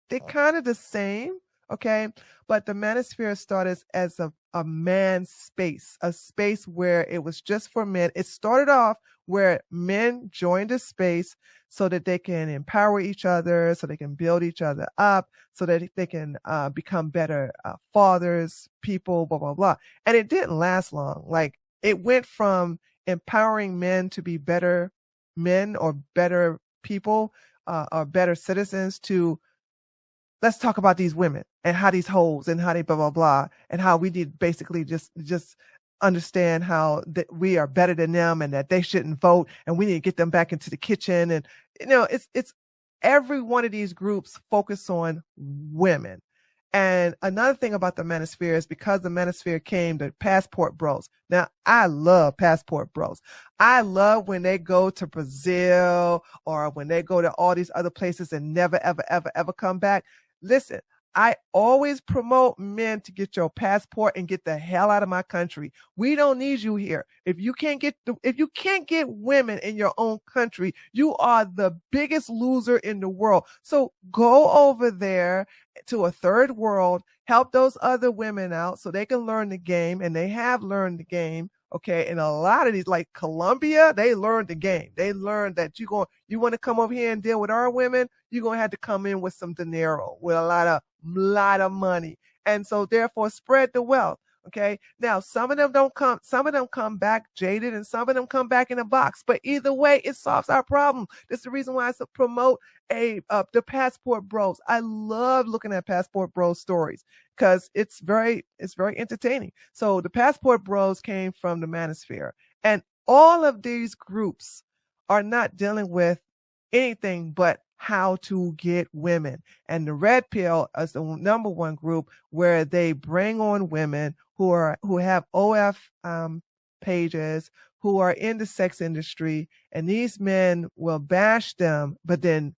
they're kind of the same, okay? But the Manosphere started as a man's space, a space where it was just for men. It started off where men joined a space so that they can empower each other, so they can build each other up, so that they can become better fathers, people, blah, blah, blah. And it didn't last long. Like, it went from empowering men to be better men or better people or better citizens to, let's talk about these women and how these hoes and how they blah, blah, blah, and how we need basically just understand how that we are better than them and that they shouldn't vote and we need to get them back into the kitchen. And, it's every one of these groups focus on women. And another thing about the Manosphere is because the Manosphere came, the passport bros. Now, I love passport bros. I love when they go to Brazil or when they go to all these other places and never, ever, ever, ever come back. Listen, I always promote men to get your passport and get the hell out of my country. We don't need you here. If you can't get women in your own country, you are the biggest loser in the world. So go over there to a third world, help those other women out so they can learn the game, and they have learned the game. Okay, and a lot of these, like Colombia, they learned the game. They learned that you want to come over here and deal with our women, you're gonna have to come in with some dinero, with a lot of money, and so therefore spread the wealth. Okay, now some of them come back jaded, and some of them come back in a box. But either way, it solves our problem. That's the reason why I promote the passport bros. I love looking at passport bros stories because it's very entertaining. So the passport bros came from the Manosphere, and all of these groups are not dealing with anything but how to get women. And the Red Pill is the number one group where they bring on women who have OF pages, who are in the sex industry, and these men will bash them, but then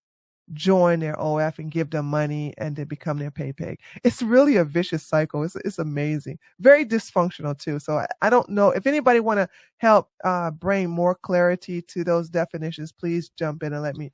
join their OF and give them money and then become their pay pig. It's really a vicious cycle. It's amazing. Very dysfunctional too. So I don't know if anybody want to help bring more clarity to those definitions. Please jump in and let me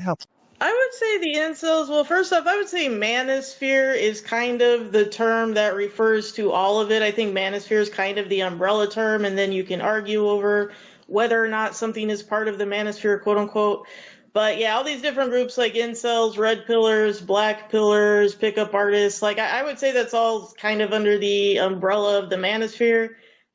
help. I would say the incels, well, first off, I would say manosphere is kind of the term that refers to all of it. I think manosphere is kind of the umbrella term, and then you can argue over whether or not something is part of the manosphere, quote unquote. But yeah, all these different groups like incels, red pillars, black pillars, pickup artists, like I would say that's all kind of under the umbrella of the manosphere.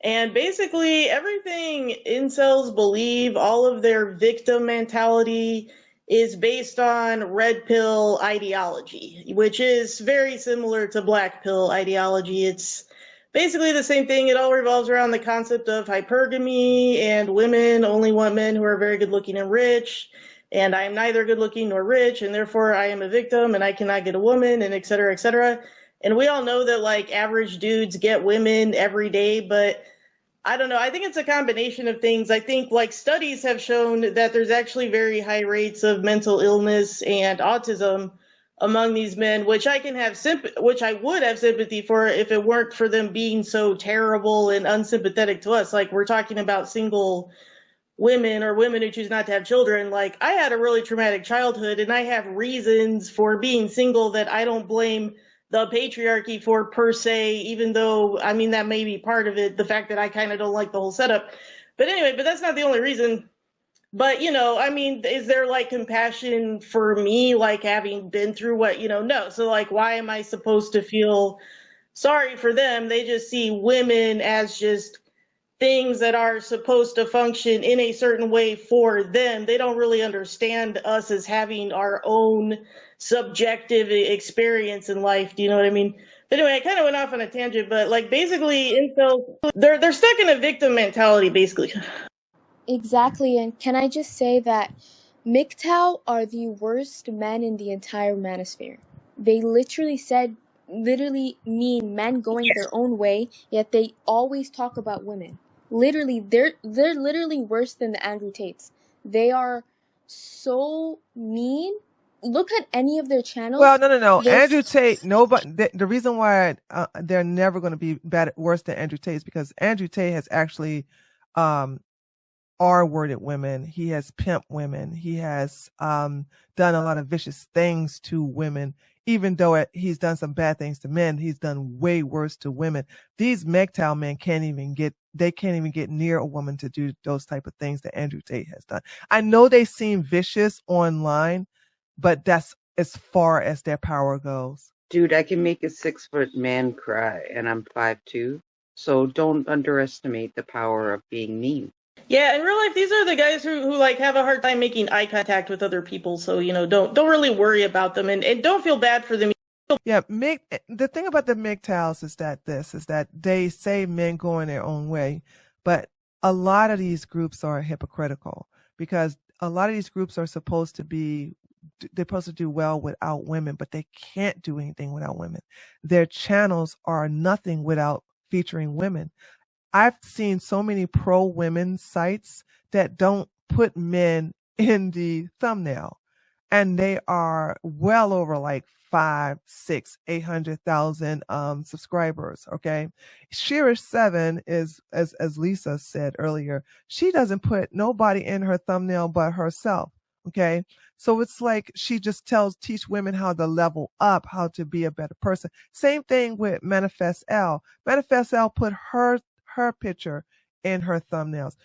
And basically everything incels believe, all of their victim mentality is based on red pill ideology, which is very similar to black pill ideology. It's basically the same thing. It all revolves around the concept of hypergamy, and women only want men who are very good looking and rich. And I am neither good looking nor rich, and therefore I am a victim and I cannot get a woman, and et cetera, et cetera. And we all know that like average dudes get women every day, but I don't know. I think it's a combination of things. I think like studies have shown that there's actually very high rates of mental illness and autism among these men, which I would have sympathy for if it weren't for them being so terrible and unsympathetic to us. Like we're talking about single women or women who choose not to have children. Like I had a really traumatic childhood, and I have reasons for being single that I don't blame the patriarchy for per se, even though, I mean, that may be part of it, the fact that I kind of don't like the whole setup. But anyway, but that's not the only reason. But, you know, I mean, is there like compassion for me, like having been through what, you know, no. So like, why am I supposed to feel sorry for them? They just see women as just things that are supposed to function in a certain way for them. They don't really understand us as having our own subjective experience in life. Do you know what I mean? But anyway, I kind of went off on a tangent, but like basically incels, they're stuck in a victim mentality, basically. Exactly, and can I just say that MGTOW are the worst men in the entire manosphere. They literally mean men going their own way, yet they always talk about women. Literally, they're literally worse than the Andrew Tates. They are so mean. Look at any of their channels. Well, no. Andrew Tate, nobody. The reason why they're never going to be worse than Andrew Tate is because Andrew Tate has actually R-worded women. He has pimped women. He has done a lot of vicious things to women. Even though he's done some bad things to men, he's done way worse to women. These MGTOW men can't even get near a woman to do those type of things that Andrew Tate has done. I know they seem vicious online, but that's as far as their power goes. Dude, I can make a 6-foot man cry, and I'm 5'2", so don't underestimate the power of being mean. Yeah, in real life, these are the guys who like have a hard time making eye contact with other people. So, you know, don't really worry about them, and don't feel bad for them. Yeah, the thing about the MGTOWs is that they say men going their own way, but a lot of these groups are hypocritical because a lot of these groups are supposed to be do well without women, but they can't do anything without women. Their channels are nothing without featuring women. I've seen so many pro-women sites that don't put men in the thumbnail, and they are well over like 5, 6, 800,000 subscribers. Okay. Shira7 is, as Lisa said earlier, she doesn't put nobody in her thumbnail but herself. Okay. So it's like she just teach women how to level up, how to be a better person. Same thing with Manifest L. Manifest L put her picture in her thumbnails.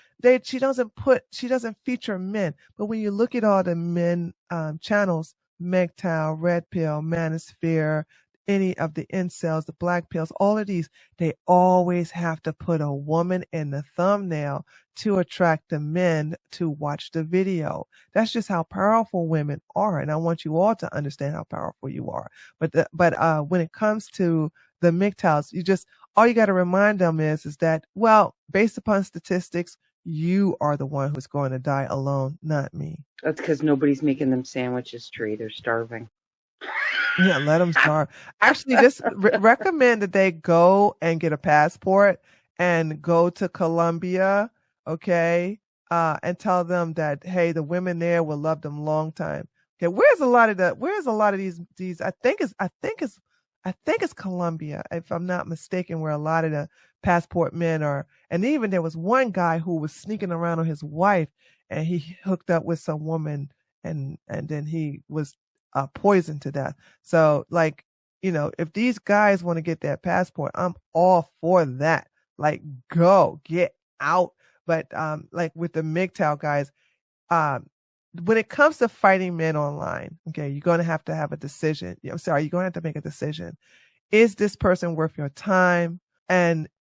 She doesn't feature men, but when you look at all the men channels, MGTOW, Red Pill, Manosphere, any of the incels, the black pills, all of these, they always have to put a woman in the thumbnail to attract the men to watch the video. That's just how powerful women are, and I want you all to understand how powerful you are. But when it comes to the MGTOWs, all you got to remind them is that, well, based upon statistics, you are the one who's going to die alone, not me. That's because nobody's making them sandwiches, Tree. They're starving. Yeah, let them starve. Actually, just recommend that they go and get a passport and go to Colombia, okay? And tell them that, hey, the women there will love them long time. Okay, where's a lot of these? I think it's Colombia, if I'm not mistaken, where a lot of the passport men are. And even there was one guy who was sneaking around on his wife, and he hooked up with some woman, and then he was poisoned to death. So, like, if these guys want to get that passport, I'm all for that. Like, go get out. But like with the MGTOW guys, when it comes to fighting men online, okay, you're going to have a decision. You're going to have to make a decision. Is this person worth your time?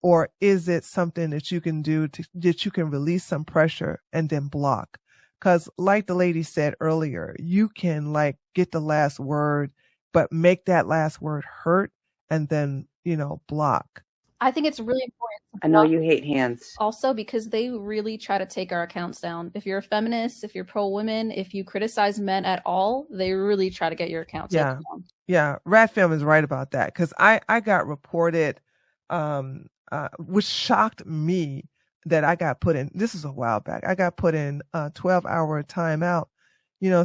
Or is it something that you can do that you can release some pressure and then block? Because like the lady said earlier, you can like get the last word, but make that last word hurt and then, block. I think it's really important. I know you hate hands. Also, because they really try to take our accounts down. If you're a feminist, if you're pro-women, if you criticize men at all, they really try to get your accounts down. Yeah, Ratfilm is right about that, because I got reported, which shocked me, that I got put in, this is a while back, I got put in a 12-hour timeout,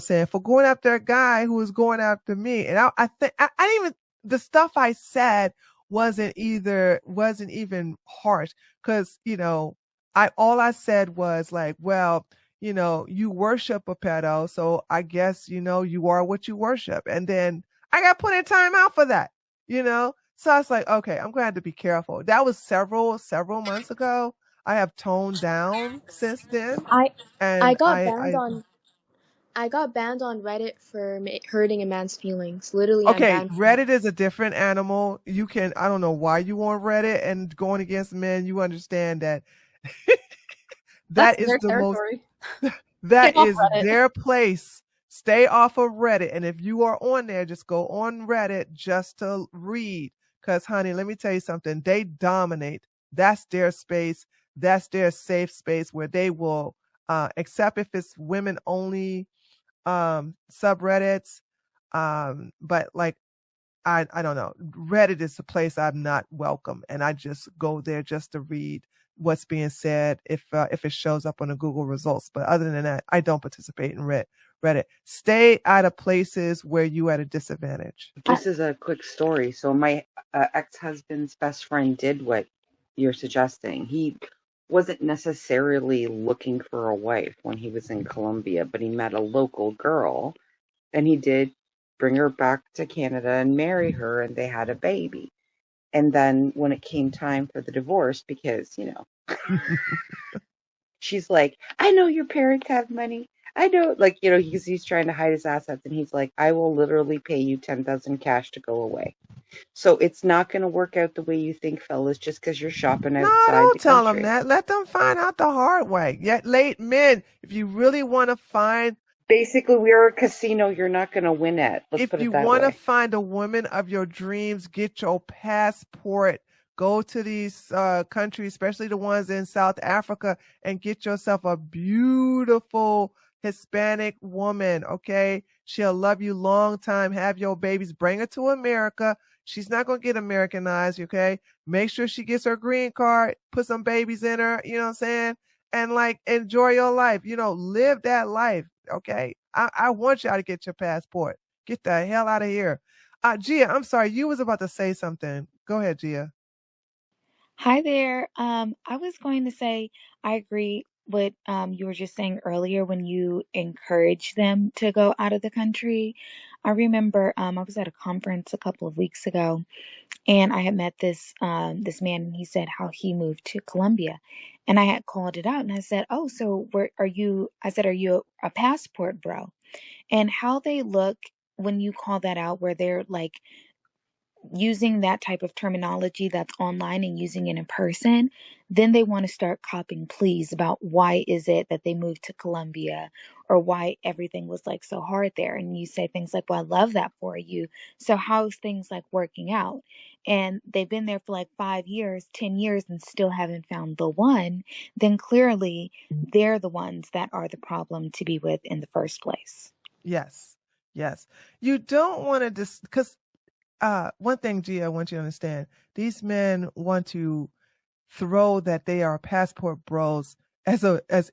saying for going after a guy who was going after me. And I think I didn't even, the stuff I said wasn't even harsh, because all I said was like, well, you worship a pedo, so I guess you are what you worship. And then I got put in timeout for that. So I was like, okay, I'm going to have to be careful. That was several months ago. I have toned down since then. I got banned on Reddit for hurting a man's feelings. Literally, okay, Reddit is a different animal. I don't know why you on Reddit and going against men. You understand that that is the territory. That is their place. Stay off of Reddit. And if you are on there, just go on Reddit just to read. Because, honey, let me tell you something. They dominate. That's their space. That's their safe space where they will, except if it's women only subreddits. But like, I don't know. Reddit is a place I'm not welcome. And I just go there just to read what's being said if it shows up on the Google results. But other than that, I don't participate in Reddit. Stay out of places where you at a disadvantage. This is a quick story. So my ex-husband's best friend did what you're suggesting. He wasn't necessarily looking for a wife when he was in Colombia, but he met a local girl, and he did bring her back to Canada and marry her, and they had a baby. And then when it came time for the divorce, because, she's like, I know your parents have money. I know, like, he's trying to hide his assets, and he's like, I will literally pay you $10,000 cash to go away. So it's not going to work out the way you think, fellas, just because you're shopping outside the country. No, don't tell them that. Let them find out the hard way. Yet late men, if you really want to find... Basically, we're a casino you're not going to win at. Let's put it that way. If you want to find a woman of your dreams, get your passport. Go to these countries, especially the ones in South Africa, and get yourself a beautiful Hispanic woman, okay? She'll love you long time, have your babies, bring her to America. She's not going to get Americanized, okay? Make sure she gets her green card, put some babies in her, you know what I'm saying? And like, enjoy your life, live that life, okay? I want y'all to get your passport. Get the hell out of here. Gia, I'm sorry, you was about to say something. Go ahead, Gia. Hi there. I was going to say I agree with you were just saying earlier when you encourage them to go out of the country. I remember I was at a conference a couple of weeks ago, and I had met this man, and he said how he moved to Colombia, and I had called it out, and I said, "Oh, so where are you?" I said, "Are you a passport bro?" And how they look when you call that out, where they're like using that type of terminology that's online and using it in person, then they want to start copping pleas about why is it that they moved to Colombia or why everything was like so hard there. And you say things like, well, I love that for you. So how's things like working out? And they've been there for like 5 years, 10 years and still haven't found the one. Then clearly they're the ones that are the problem to be with in the first place. Yes. You don't want to because one thing, Gia, I want you to understand, these men want to throw that they are passport bros as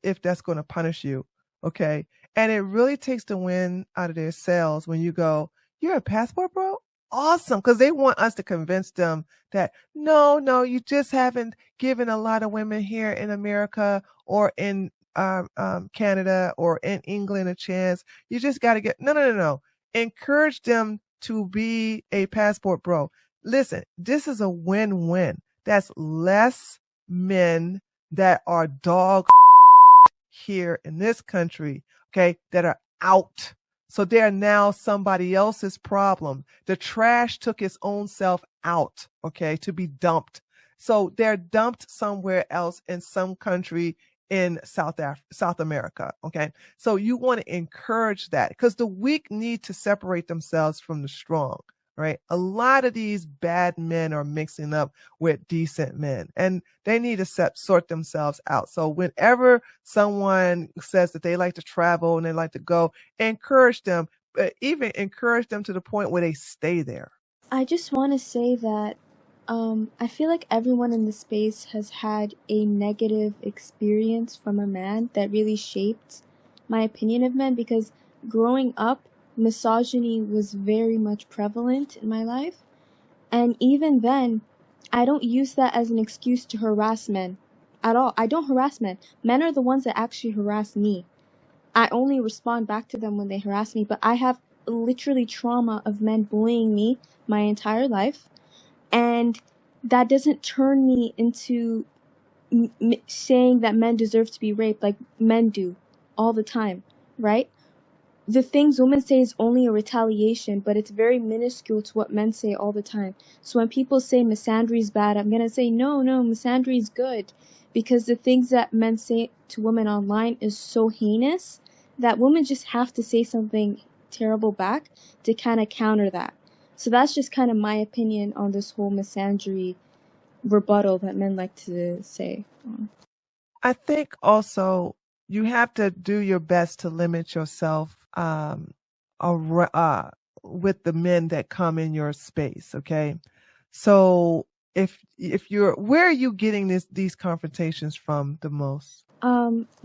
if that's going to punish you. Okay. And it really takes the wind out of their sails when you go, you're a passport bro? Awesome. Because they want us to convince them that no, you just haven't given a lot of women here in America or in Canada or in England a chance. You just got to get, no. Encourage them to be a passport bro. Listen, this is a win-win. That's less men that are dog here in this country, okay, that are out. So they're now somebody else's problem. The trash took its own self out, okay, to be dumped. So they're dumped somewhere else in some country in South America, okay? So you want to encourage that because the weak need to separate themselves from the strong, right? A lot of these bad men are mixing up with decent men and they need to sort themselves out. So whenever someone says that they like to travel and they like to go, encourage them, even encourage them to the point where they stay there. I just want to say that I feel like everyone in the space has had a negative experience from a man that really shaped my opinion of men because growing up, misogyny was very much prevalent in my life. And even then, I don't use that as an excuse to harass men at all. I don't harass men. Men are the ones that actually harass me. I only respond back to them when they harass me, but I have literally trauma of men bullying me my entire life. And that doesn't turn me into saying that men deserve to be raped like men do all the time, right? The things women say is only a retaliation, but it's very minuscule to what men say all the time. So when people say misandry is bad, I'm going to say, no, misandry is good. Because the things that men say to women online is so heinous that women just have to say something terrible back to kind of counter that. So that's just kind of my opinion on this whole misandry rebuttal that men like to say. I think also you have to do your best to limit yourself with the men that come in your space. Okay. So if you're, where are you getting these confrontations from the most?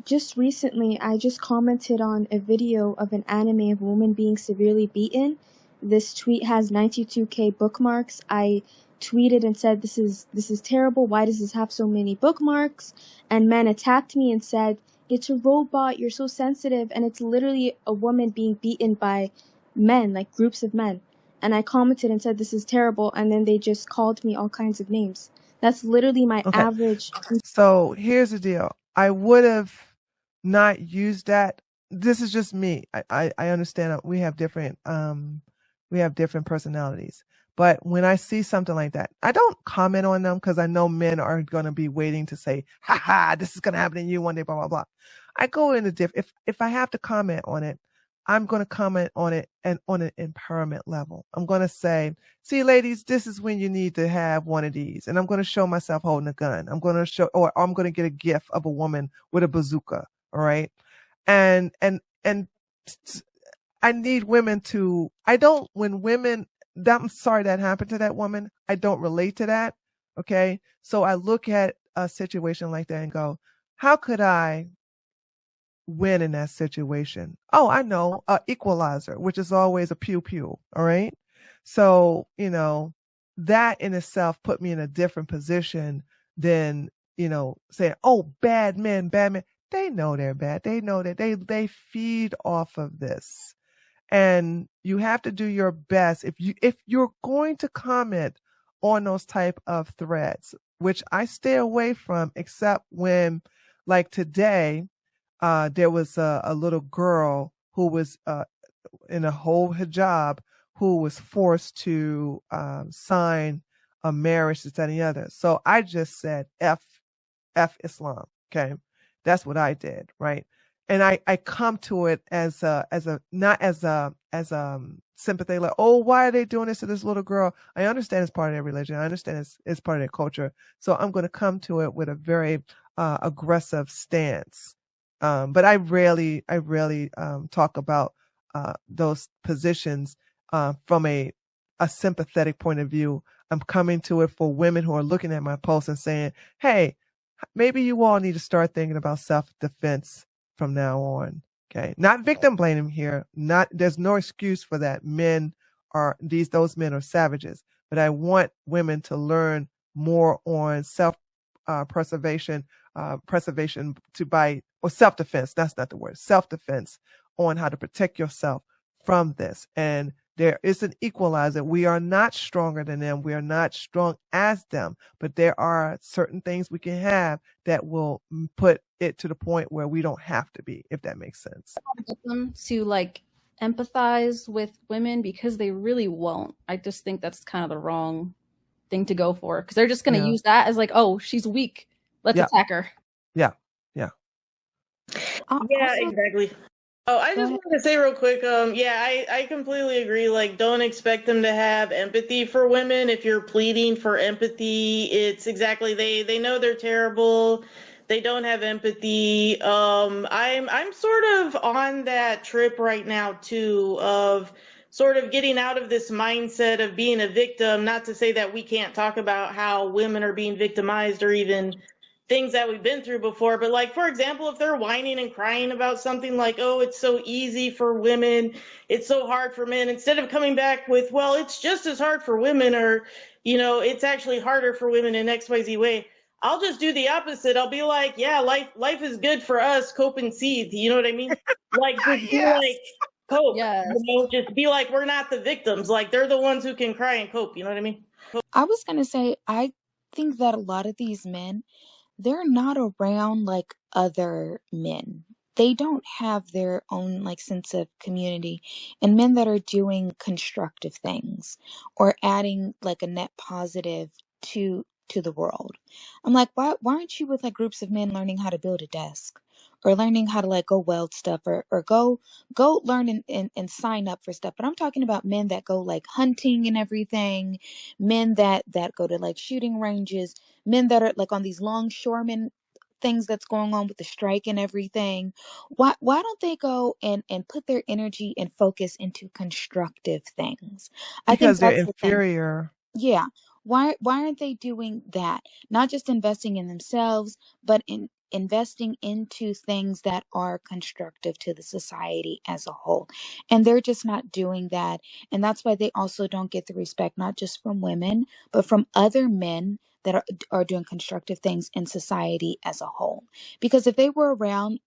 Just recently, I just commented on a video of an anime of a woman being severely beaten. This tweet has 92K bookmarks. I tweeted and said, this is terrible. Why does this have so many bookmarks? And men attacked me and said, it's a robot. You're so sensitive. And it's literally a woman being beaten by men, like groups of men. And I commented and said, this is terrible. And then they just called me all kinds of names. That's literally my average. So here's the deal. I would have not used that. This is just me. I understand that we have different personalities. But when I see something like that, I don't comment on them because I know men are going to be waiting to say, ha, this is going to happen to you one day, blah, blah, blah. I go into if I have to comment on it, I'm going to comment on it and on an empowerment level. I'm going to say, see, ladies, this is when you need to have one of these. And I'm going to show myself holding a gun. I'm going to show, or I'm going to get a gif of a woman with a bazooka. All right. And and I need women to, I'm sorry that happened to that woman. I don't relate to that. Okay. So I look at a situation like that and go, how could I win in that situation? Oh, I know, equalizer, which is always a pew pew. All right. So, that in itself put me in a different position than, saying, oh, bad men. They know they're bad. They know that they feed off of this. And you have to do your best if you're going to comment on those type of threads, which I stay away from, except when, like today, there was a little girl who was in a whole hijab who was forced to sign a marriage, this, that, and the other. So I just said F Islam. Okay. That's what I did. Right. And I come to it not as a sympathy, like, oh, why are they doing this to this little girl? I understand it's part of their religion. I understand it's part of their culture. So I'm going to come to it with a very aggressive stance. But I rarely talk about those positions from a sympathetic point of view. I'm coming to it for women who are looking at my posts and saying, hey, maybe you all need to start thinking about self-defense from now on. Okay. Not victim blaming here. There's no excuse for that. Those men are savages, but I want women to learn more on self-preservation, or self-defense. That's not the word. Self-defense, on how to protect yourself from this. And there is an equalizer. We are not stronger than them. We are not strong as them, but there are certain things we can have that will put it to the point where we don't have to be, if that makes sense. Them to like empathize with women because they really won't. I just think that's kind of the wrong thing to go for, because they're just going to use that as like, oh, she's weak, let's attack her. Yeah. Yeah, exactly. Oh, I just wanted to say real quick, I completely agree. Like, don't expect them to have empathy for women. If you're pleading for empathy, it's exactly, they know they're terrible. They don't have empathy. I'm sort of on that trip right now too, of sort of getting out of this mindset of being a victim. Not to say that we can't talk about how women are being victimized or even things that we've been through before, but like, for example, if they're whining and crying about something like, oh, it's so easy for women, it's so hard for men, instead of coming back with, well, it's just as hard for women, or, it's actually harder for women in XYZ way, I'll just do the opposite. I'll be like, yeah, life is good for us, cope and seethe. You know what I mean? Like, just be like, cope. Yes. Just be like, we're not the victims. Like, they're the ones who can cry and cope. You know what I mean? I was going to say, I think that a lot of these men, they're not around like other men. They don't have their own like sense of community. And men that are doing constructive things or adding like a net positive to the world. I'm like, why aren't you with like groups of men learning how to build a desk? Or learning how to like go weld stuff, or go learn and sign up for stuff. But I'm talking about men that go like hunting and everything, men that go to like shooting ranges, men that are like on these longshoremen things that's going on with the strike and everything. Why don't they go and put their energy and focus into constructive things? I think Because they're that's the thing. inferior. Yeah. Why aren't they doing that? Not just investing in themselves, but in investing into things that are constructive to the society as a whole. And they're just not doing that. And that's why they also don't get the respect, not just from women, but from other men that are doing constructive things in society as a whole. Because if they were around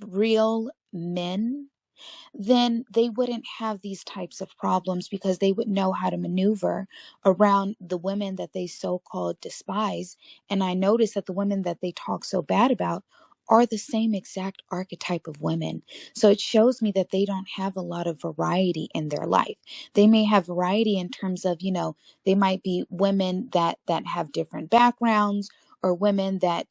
real men, then they wouldn't have these types of problems, because they would know how to maneuver around the women that they so-called despise. And I notice that the women that they talk so bad about are the same exact archetype of women. So it shows me that they don't have a lot of variety in their life. They may have variety in terms of, they might be women that have different backgrounds, or women that,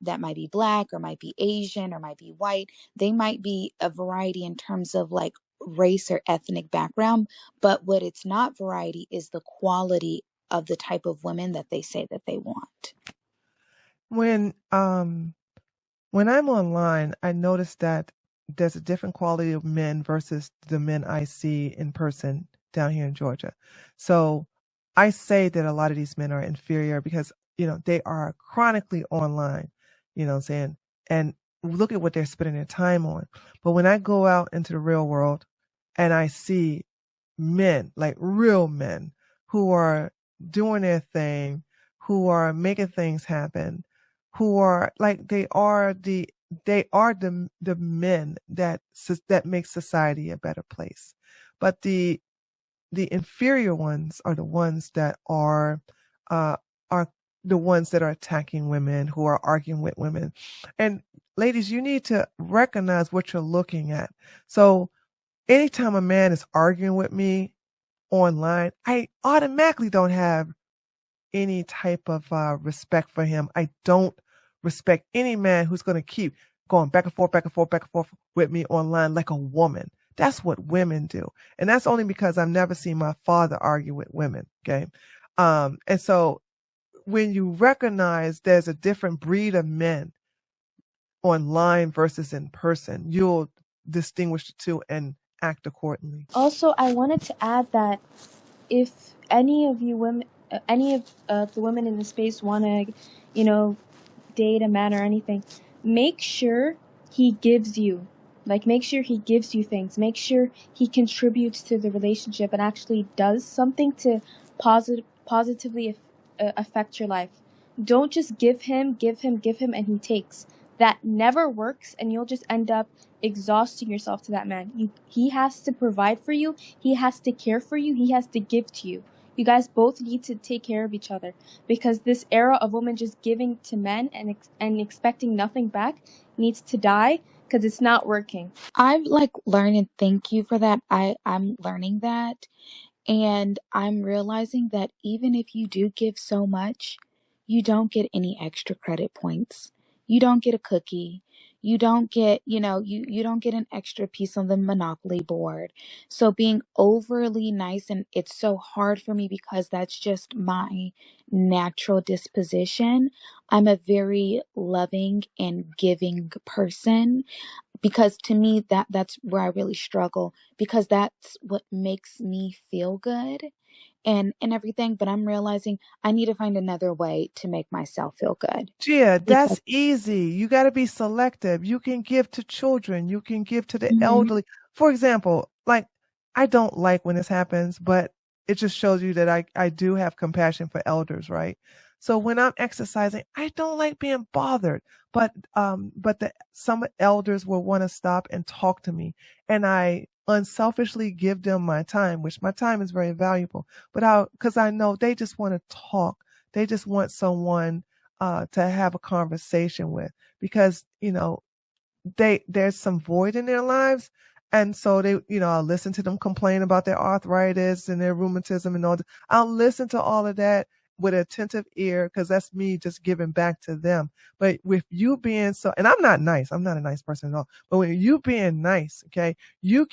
that might be Black or might be Asian or might be white. They might be a variety in terms of like race or ethnic background, but what it's not variety is the quality of the type of women that they say that they want. When I'm online, I notice that there's a different quality of men versus the men I see in person down here in Georgia. So I say that a lot of these men are inferior because, they are chronically online, what I'm saying? And look at what they're spending their time on. But when I go out into the real world and I see men, like real men, who are doing their thing, who are making things happen, who are like they are the men that make society a better place. But the inferior ones are the ones that are the ones that are attacking women, who are arguing with women. And ladies, you need to recognize what you're looking at. So anytime a man is arguing with me online, I automatically don't have any type of respect for him. I don't respect any man who's going to keep going back and forth with me online like a woman. That's what women do. And that's only because I've never seen my father argue with women. Okay. And so when you recognize there's a different breed of men online versus in person, you'll distinguish the two and act accordingly. Also, I wanted to add that if any of you women, any of the women in the space want to, date a man or anything, make sure he gives you, make sure he gives you things. Make sure he contributes to the relationship and actually does something to positively affect your life. Don't just give him, and he takes. That never works, and you'll just end up exhausting yourself to that man. He has to provide for you. He has to care for you. He has to give to you. You guys both need to take care of each other, because this era of women just giving to men and expecting nothing back needs to die, because it's not working. I'm learning. Thank you for that. I'm learning that. And I'm realizing that even if you do give so much, you don't get any extra credit points. You don't get a cookie. You don't get, you don't get an extra piece on the Monopoly board. So being overly nice, and it's so hard for me because that's just my natural disposition. I'm a very loving and giving person, because to me that's where I really struggle, because that's what makes me feel good and everything. But I'm realizing I need to find another way to make myself feel good. Yeah, that's easy. You got to be selective. You can give to children. You can give to the elderly. For example, I don't like when this happens, but it just shows you that I do have compassion for elders, right? So when I'm exercising, I don't like being bothered, but some elders will want to stop and talk to me, and I unselfishly give them my time, which my time is very valuable, but because I know they just want to talk. They just want someone to have a conversation with, because, there's some void in their lives. And so I'll listen to them complain about their arthritis and their rheumatism and all that. I'll listen to all of that with an attentive ear, because that's me just giving back to them. But with you being and I'm not nice. I'm not a nice person at all. But when you being nice, okay, you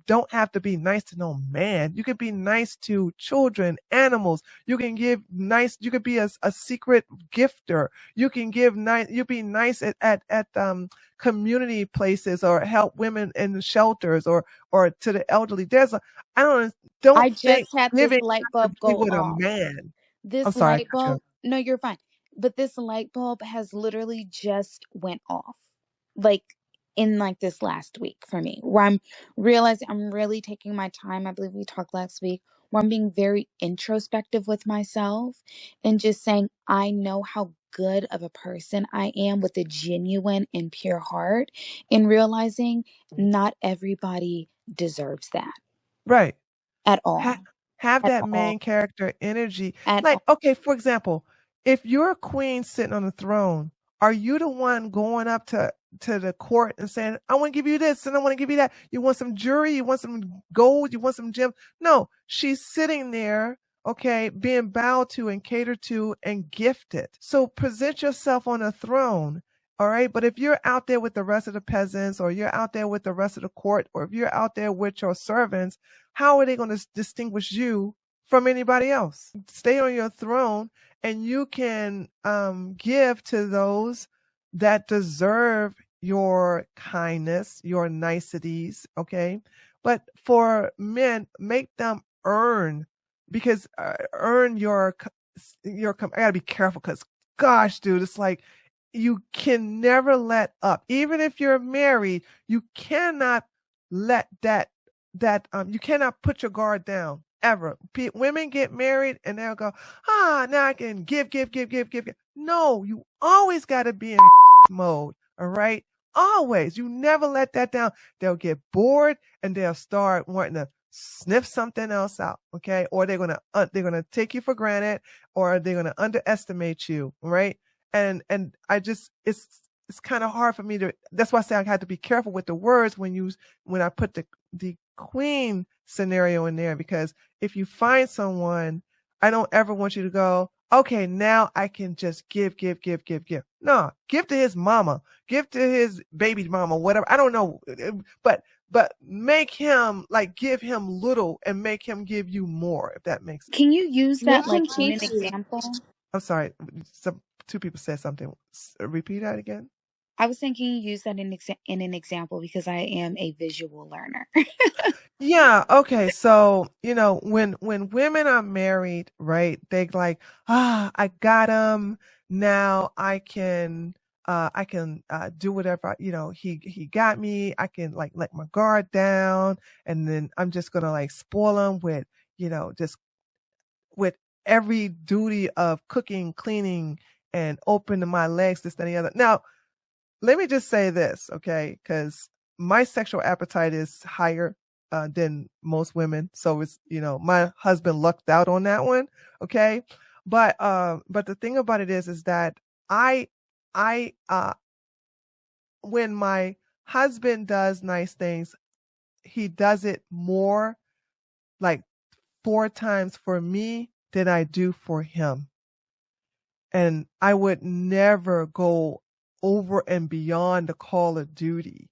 don't have to be nice to no man. You can be nice to children, animals. You can give nice. You could be a secret gifter. You can give nice. You be nice at community places, or help women in shelters, or to the elderly. I just had this light bulb go with off. a man. This light bulb, no, you're fine. But this light bulb has literally just went off, in this last week for me, where I'm realizing I'm really taking my time. I believe we talked last week, where I'm being very introspective with myself and just saying, I know how good of a person I am with a genuine and pure heart, and realizing not everybody deserves that. Right. At all. Have that main character energy. Okay, for example, if you're a queen sitting on the throne, are you the one going up to the court and saying, I want to give you this and I want to give you that? You want some jewelry? You want some gold? You want some gems? No, she's sitting there, okay, being bowed to and catered to and gifted. So present yourself on a throne. All right. But if you're out there with the rest of the peasants, or you're out there with the rest of the court, or if you're out there with your servants, how are they going to distinguish you from anybody else? Stay on your throne, and you can give to those that deserve your kindness, your niceties, okay? But for men, make them earn, because earn your, I gotta be careful, because gosh, dude, it's like, you can never let up. Even if you're married, you cannot let you cannot put your guard down ever. Women get married and they'll go, now I can give. No, you always got to be in mode. All right. Always. You never let that down. They'll get bored and they'll start wanting to sniff something else out. Okay. Or they're going to take you for granted, or they're going to underestimate you. Right. And I just, it's kind of hard for me to, that's why I say I had to be careful with the words when I put the queen scenario in there, because if you find someone, I don't ever want you to go, okay, now I can just give. No, give to his mama, give to his baby mama, whatever. I don't know, but make him, like, give him little and make him give you more, if that makes sense. Can you use that Make him like in an chase you. example? I'm sorry, two people said something. Repeat that again. I was thinking you use that in an example, because I am a visual learner. Yeah. Okay. So, when women are married, right, they like, I got him. Now I can do whatever, he got me. I can, like, let my guard down, and then I'm just going to, like, spoil him with, just with every duty of cooking, cleaning, and opening my legs, this, that, and the other. Now, let me just say this, okay? Because my sexual appetite is higher than most women. So it's, my husband lucked out on that one. Okay. But the thing about it is that when my husband does nice things, he does it more, like 4 times for me than I do for him. And I would never go over and beyond the call of duty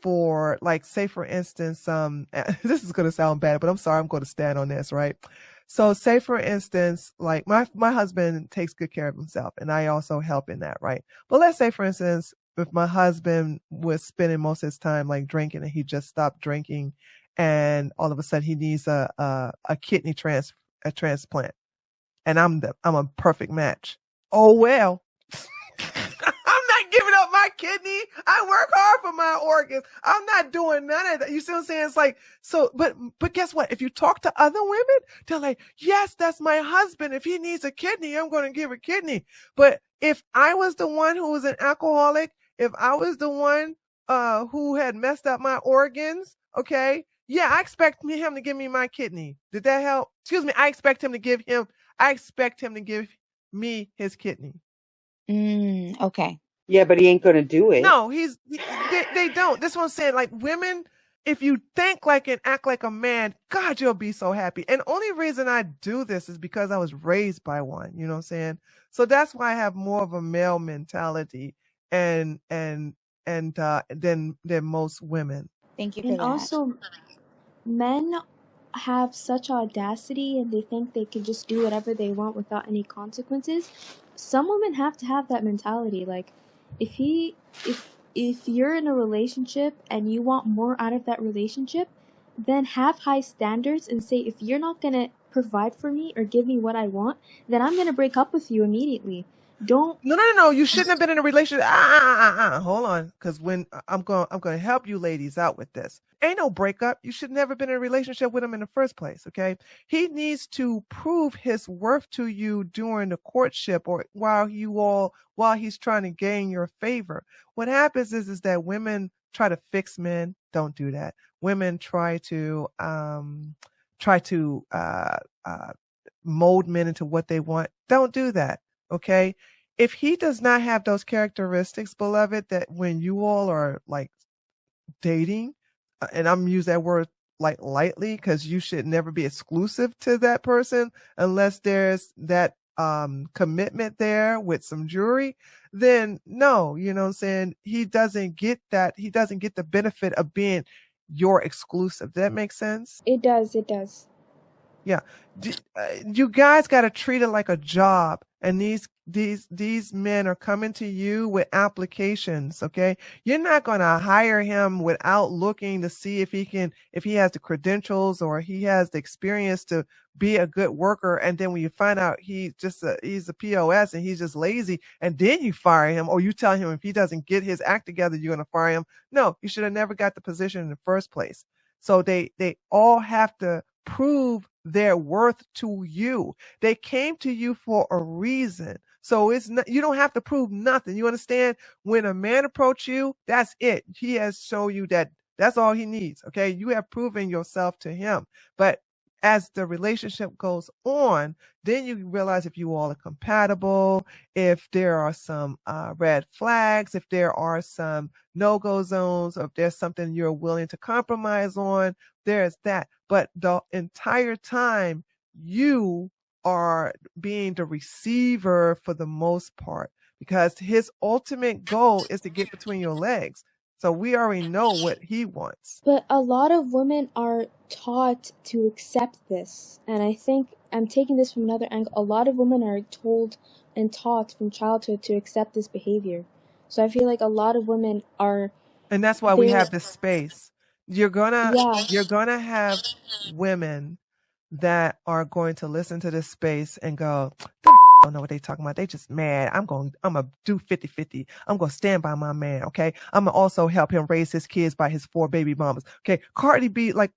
for, like, say for instance, this is going to sound bad, but I'm sorry, I'm going to stand on this, right? So say for instance, like, my husband takes good care of himself, and I also help in that, right? But let's say for instance, if my husband was spending most of his time, like, drinking, and he just stopped drinking, and all of a sudden he needs a kidney transplant, and I'm a perfect match. Oh well. I'm not giving up my kidney. I work hard for my organs. I'm not doing none of that. You see what I'm saying? It's like, so, but guess what? If you talk to other women, they're like, yes, that's my husband. If he needs a kidney, I'm going to give a kidney. But if I was the one who was an alcoholic, if I was the one who had messed up my organs, okay, yeah, I expect him to give me my kidney. Did that help? Excuse me. I expect him to give me his kidney. Okay. Yeah, but he ain't gonna do it. No, they don't. That's what I'm saying. Like, women, if you think like and act like a man, God, you'll be so happy. And only reason I do this is because I was raised by one. You know what I'm saying? So that's why I have more of a male mentality than most women. Thank you for And that. also, men have such audacity, and they think they can just do whatever they want without any consequences. Some women have to have that mentality. Like, if you're in a relationship and you want more out of that relationship, then have high standards and say, if you're not gonna provide for me or give me what I want, then I'm gonna break up with you immediately. Don't. No. You shouldn't have been in a relationship. Hold on, because when I'm going to help you ladies out with this. Ain't no breakup. You should never been in a relationship with him in the first place. Okay, he needs to prove his worth to you during the courtship, or while he's trying to gain your favor. What happens is that women try to fix men. Don't do that. Women try to mold men into what they want. Don't do that. Okay. If he does not have those characteristics, beloved, that when you all are, like, dating, and I'm using that word, like, lightly, because you should never be exclusive to that person unless there's that commitment there with some jewelry, then no, you know what I'm saying? He doesn't get that. He doesn't get the benefit of being your exclusive. Does that make sense? It does. Yeah. You guys got to treat it like a job. And these men are coming to you with applications, okay? You're not going to hire him without looking to see if he has the credentials or he has the experience to be a good worker. And then when you find out he's a POS and he's just lazy, and then you fire him, or you tell him if he doesn't get his act together, you're going to fire him. No, you should have never got the position in the first place. So they all have to prove their worth to you. They came to you for a reason. So it's not, you don't have to prove nothing. You understand? When a man approach you, that's it. He has shown you that that's all he needs. Okay. You have proven yourself to him. But as the relationship goes on, then you realize if you all are compatible, if there are some red flags, if there are some no-go zones, or if there's something you're willing to compromise on, there's that. But the entire time, you are being the receiver for the most part, because his ultimate goal is to get between your legs. So we already know what he wants. But a lot of women are taught to accept this. And I think I'm taking this from another angle. A lot of women are told and taught from childhood to accept this behavior. So I feel like a lot of women are... And that's why we have this space. You're gonna have women that are going to listen to this space and go, don't know what they talking about. They just mad. I'm going to do 50-50. I'm going to stand by my man. Okay. I'm going to also help him raise his kids by his 4 baby mamas. Okay. Cardi B, like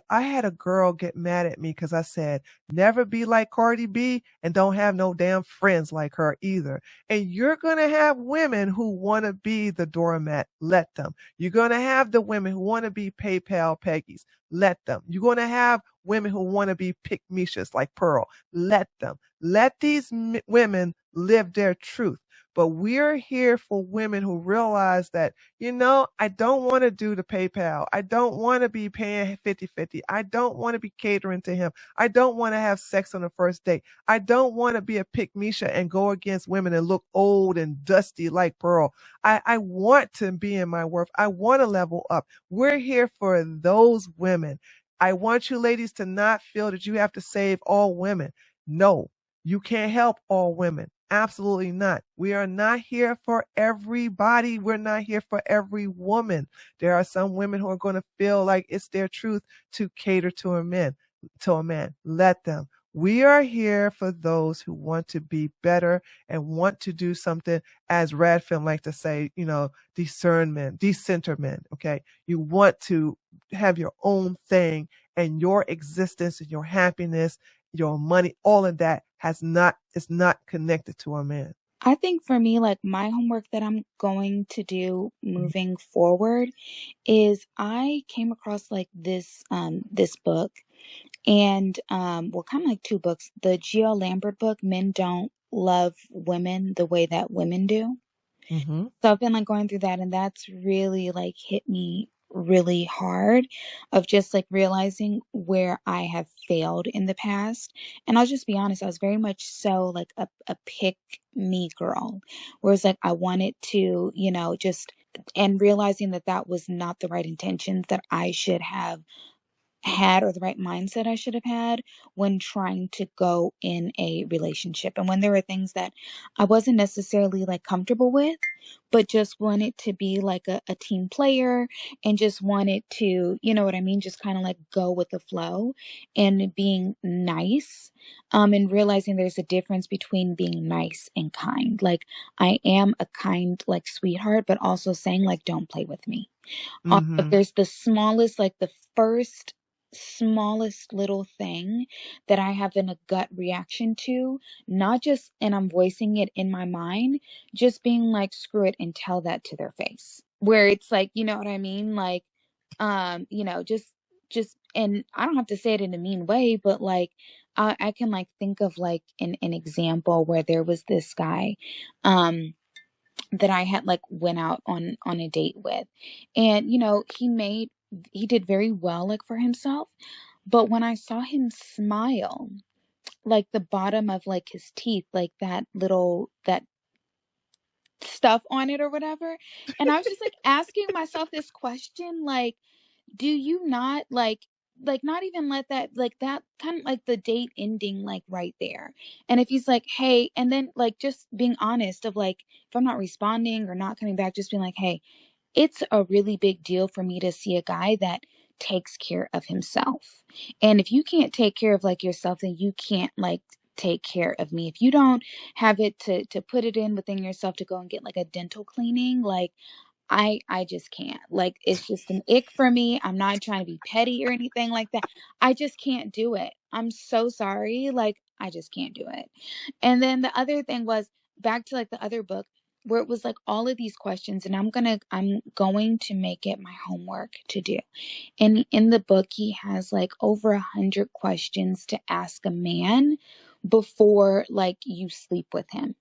I had a girl get mad at me because I said, never be like Cardi B and don't have no damn friends like her either. And you're going to have women who want to be the doormat. Let them. You're going to have the women who want to be PayPal Peggies. Let them. You're going to have women who want to be pick-mes like Pearl. Let them. Let these women live their truth. But we're here for women who realize that, I don't want to do the PayPal. I don't want to be paying 50-50. I don't want to be catering to him. I don't want to have sex on the first date. I don't want to be a pick-mes and go against women and look old and dusty like Pearl. I want to be in my worth. I want to level up. We're here for those women. I want you ladies to not feel that you have to save all women. No, you can't help all women. Absolutely not. We are not here for everybody. We're not here for every woman. There are some women who are going to feel like it's their truth to cater to a man. Let them. We are here for those who want to be better and want to do something, as Radfilm like to say, decenterment. Okay. You want to have your own thing, and your existence and your happiness, your money, all of that is not connected to a man. I think for me, like my homework that I'm going to do moving forward is I came across like this book, and kind of like 2 books. The Geo Lambert book, Men Don't Love Women the Way That Women Do. Mm-hmm. So I've been like going through that, and that's really like hit me really hard, of just like realizing where I have failed in the past. And I'll just be honest, I was very much so like a pick me girl, whereas like I wanted to, just, and realizing that was not the right intentions that I should have had, or the right mindset I should have had when trying to go in a relationship. And when there were things that I wasn't necessarily like comfortable with, but just wanted to be like a team player, and just wanted to, you know what I mean, just kind of like go with the flow and being nice. And realizing there's a difference between being nice and kind. Like I am a kind like sweetheart, but also saying like, don't play with me. Mm-hmm. There's the smallest, like the first smallest little thing that I have in a gut reaction to, not just, and I'm voicing it in my mind, just being like, screw it, and tell that to their face. Where it's like, you know what I mean? Like, just, and I don't have to say it in a mean way, but like, I can like think of like an example where there was this guy, that I had like went out on a date with, and he did very well like for himself, but when I saw him smile, like the bottom of like his teeth, like that stuff on it or whatever, and I was just like asking myself this question, like, do you not like like not even let that, like that kind of like the date ending like right there. And if he's like, hey, and then like just being honest of like, if I'm not responding or not coming back, just being like, hey, it's a really big deal for me to see a guy that takes care of himself. And if you can't take care of like yourself, then you can't like take care of me. If you don't have it to put it in within yourself to go and get like a dental cleaning, like I just can't. Like it's just an ick for me. I'm not trying to be petty or anything like that. I just can't do it. I'm so sorry. Like I just can't do it. And then the other thing was back to like the other book where it was like all of these questions, and I'm going to make it my homework to do. And in the book he has like over 100 questions to ask a man before like you sleep with him.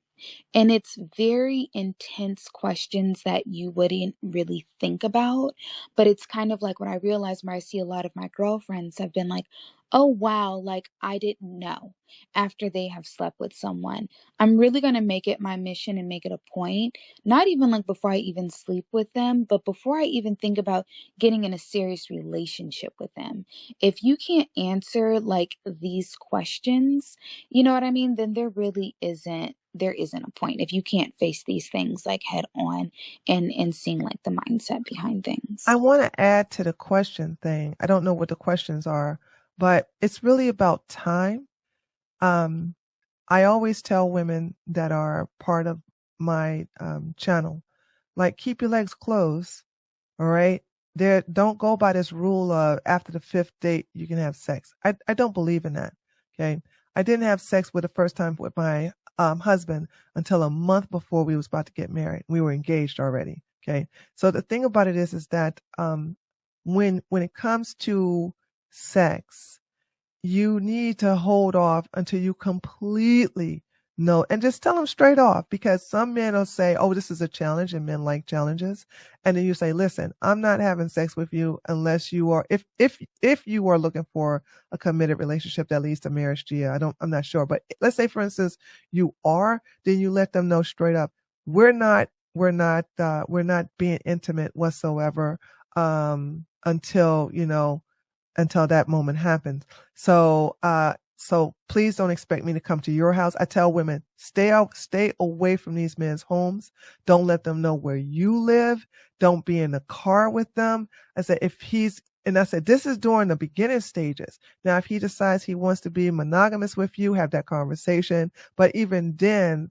And it's very intense questions that you wouldn't really think about. But it's kind of like what I realized where I see a lot of my girlfriends have been like, oh, wow, like I didn't know after they have slept with someone. I'm really going to make it my mission and make it a point, not even like before I even sleep with them, but before I even think about getting in a serious relationship with them. If you can't answer like these questions, you know what I mean? Then there isn't a point if you can't face these things like head on and seeing like the mindset behind things. I want to add to the question thing. I don't know what the questions are, but it's really about time. I always tell women that are part of my channel, like keep your legs closed. All right. Don't go by this rule of after the 5th date, you can have sex. I don't believe in that. Okay. I didn't have sex with the first time with my husband until a month before we was about to get married. We were engaged already. Okay. So the thing about it is that when it comes to sex, you need to hold off until you completely know, and just tell them straight off, because some men will say, oh, this is a challenge, and men like challenges. And then you say, listen, I'm not having sex with you unless you are, if you are looking for a committed relationship that leads to marriage. Gia, I'm not sure, but let's say for instance you are, then you let them know straight up, we're not being intimate whatsoever until that moment happens. So please don't expect me to come to your house. I tell women, stay away from these men's homes. Don't let them know where you live. Don't be in the car with them. I said, this is during the beginning stages. Now, if he decides he wants to be monogamous with you, have that conversation. But even then,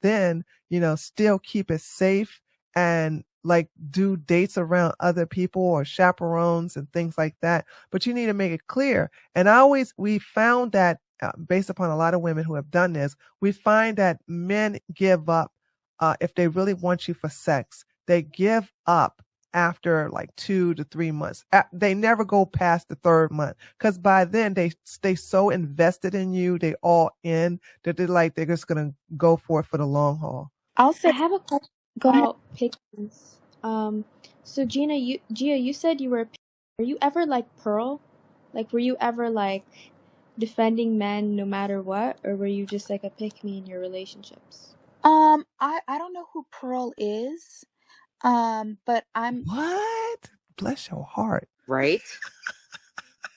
still keep it safe and like do dates around other people or chaperones and things like that. But you need to make it clear. And we found that based upon a lot of women who have done this, we find that men give up if they really want you for sex. They give up after like 2 to 3 months. They never go past the 3rd month, because by then they stay so invested in you, they all in, that they're just gonna go for it for the long haul. Also, I have a question Go ahead. about pick-mes. So Gia, you said you were you ever like Pearl? Like, were you ever like defending men no matter what, or were you just like a pick-me in your relationships? I don't know who Pearl is. But I'm What? Bless your heart. Right?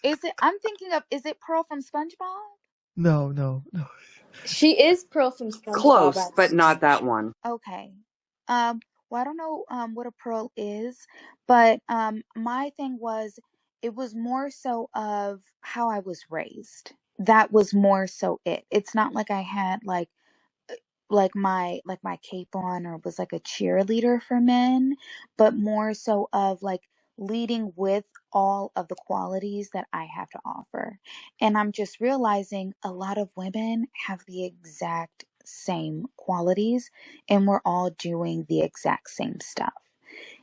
is it Pearl from SpongeBob? No. She is Pearl from SpongeBob. Close, but not that one. Okay. Well, I don't know what a Pearl is, but my thing was, it was more so of how I was raised. That was more so it. It's not like I had like my cape on or was like a cheerleader for men, but more so of like leading with all of the qualities that I have to offer. And I'm just realizing a lot of women have the exact same qualities, and we're all doing the exact same stuff.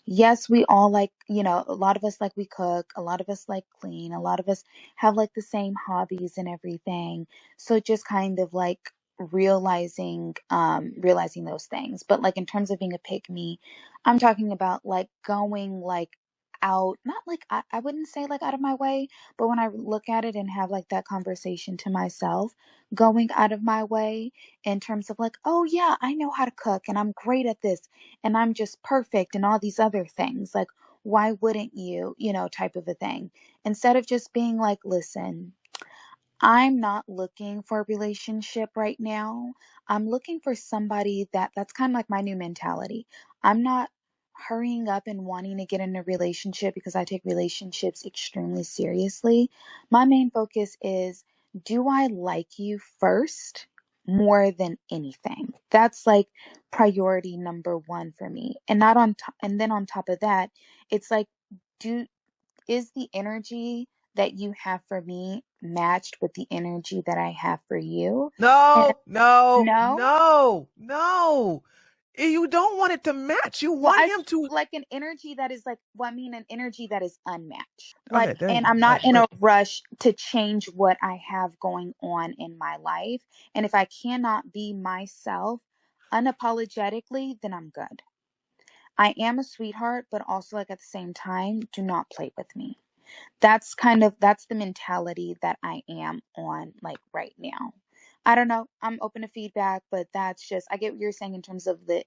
Yes, we all like, a lot of us like we cook, a lot of us like clean, a lot of us have like the same hobbies and everything. So just kind of like realizing those things. But like in terms of being a pick me, I'm talking about like going like out, not like I wouldn't say like out of my way, but when I look at it and have like that conversation to myself, going out of my way in terms of like, oh yeah, I know how to cook and I'm great at this and I'm just perfect and all these other things. Like, why wouldn't you, type of a thing. Instead of just being like, listen, I'm not looking for a relationship right now. I'm looking for somebody that's kind of like my new mentality. I'm not hurrying up and wanting to get in a relationship because I take relationships extremely seriously. My main focus is, do I like you first more than anything? That's like priority number one for me. And not on top, and then on top of that, it's like, is the energy that you have for me matched with the energy that I have for you? And No. no, You don't want it to match. You well, want him to. like an energy that is like, well, I mean, an energy that is unmatched. Okay, Like, there you and go. I'm not Right, in right. a rush to change what I have going on in my life. And if I cannot be myself unapologetically, then I'm good. I am a sweetheart, but also like at the same time, do not play with me. That's the mentality that I am on like right now. I don't know. I'm open to feedback, but that's just, I get what you're saying in terms of the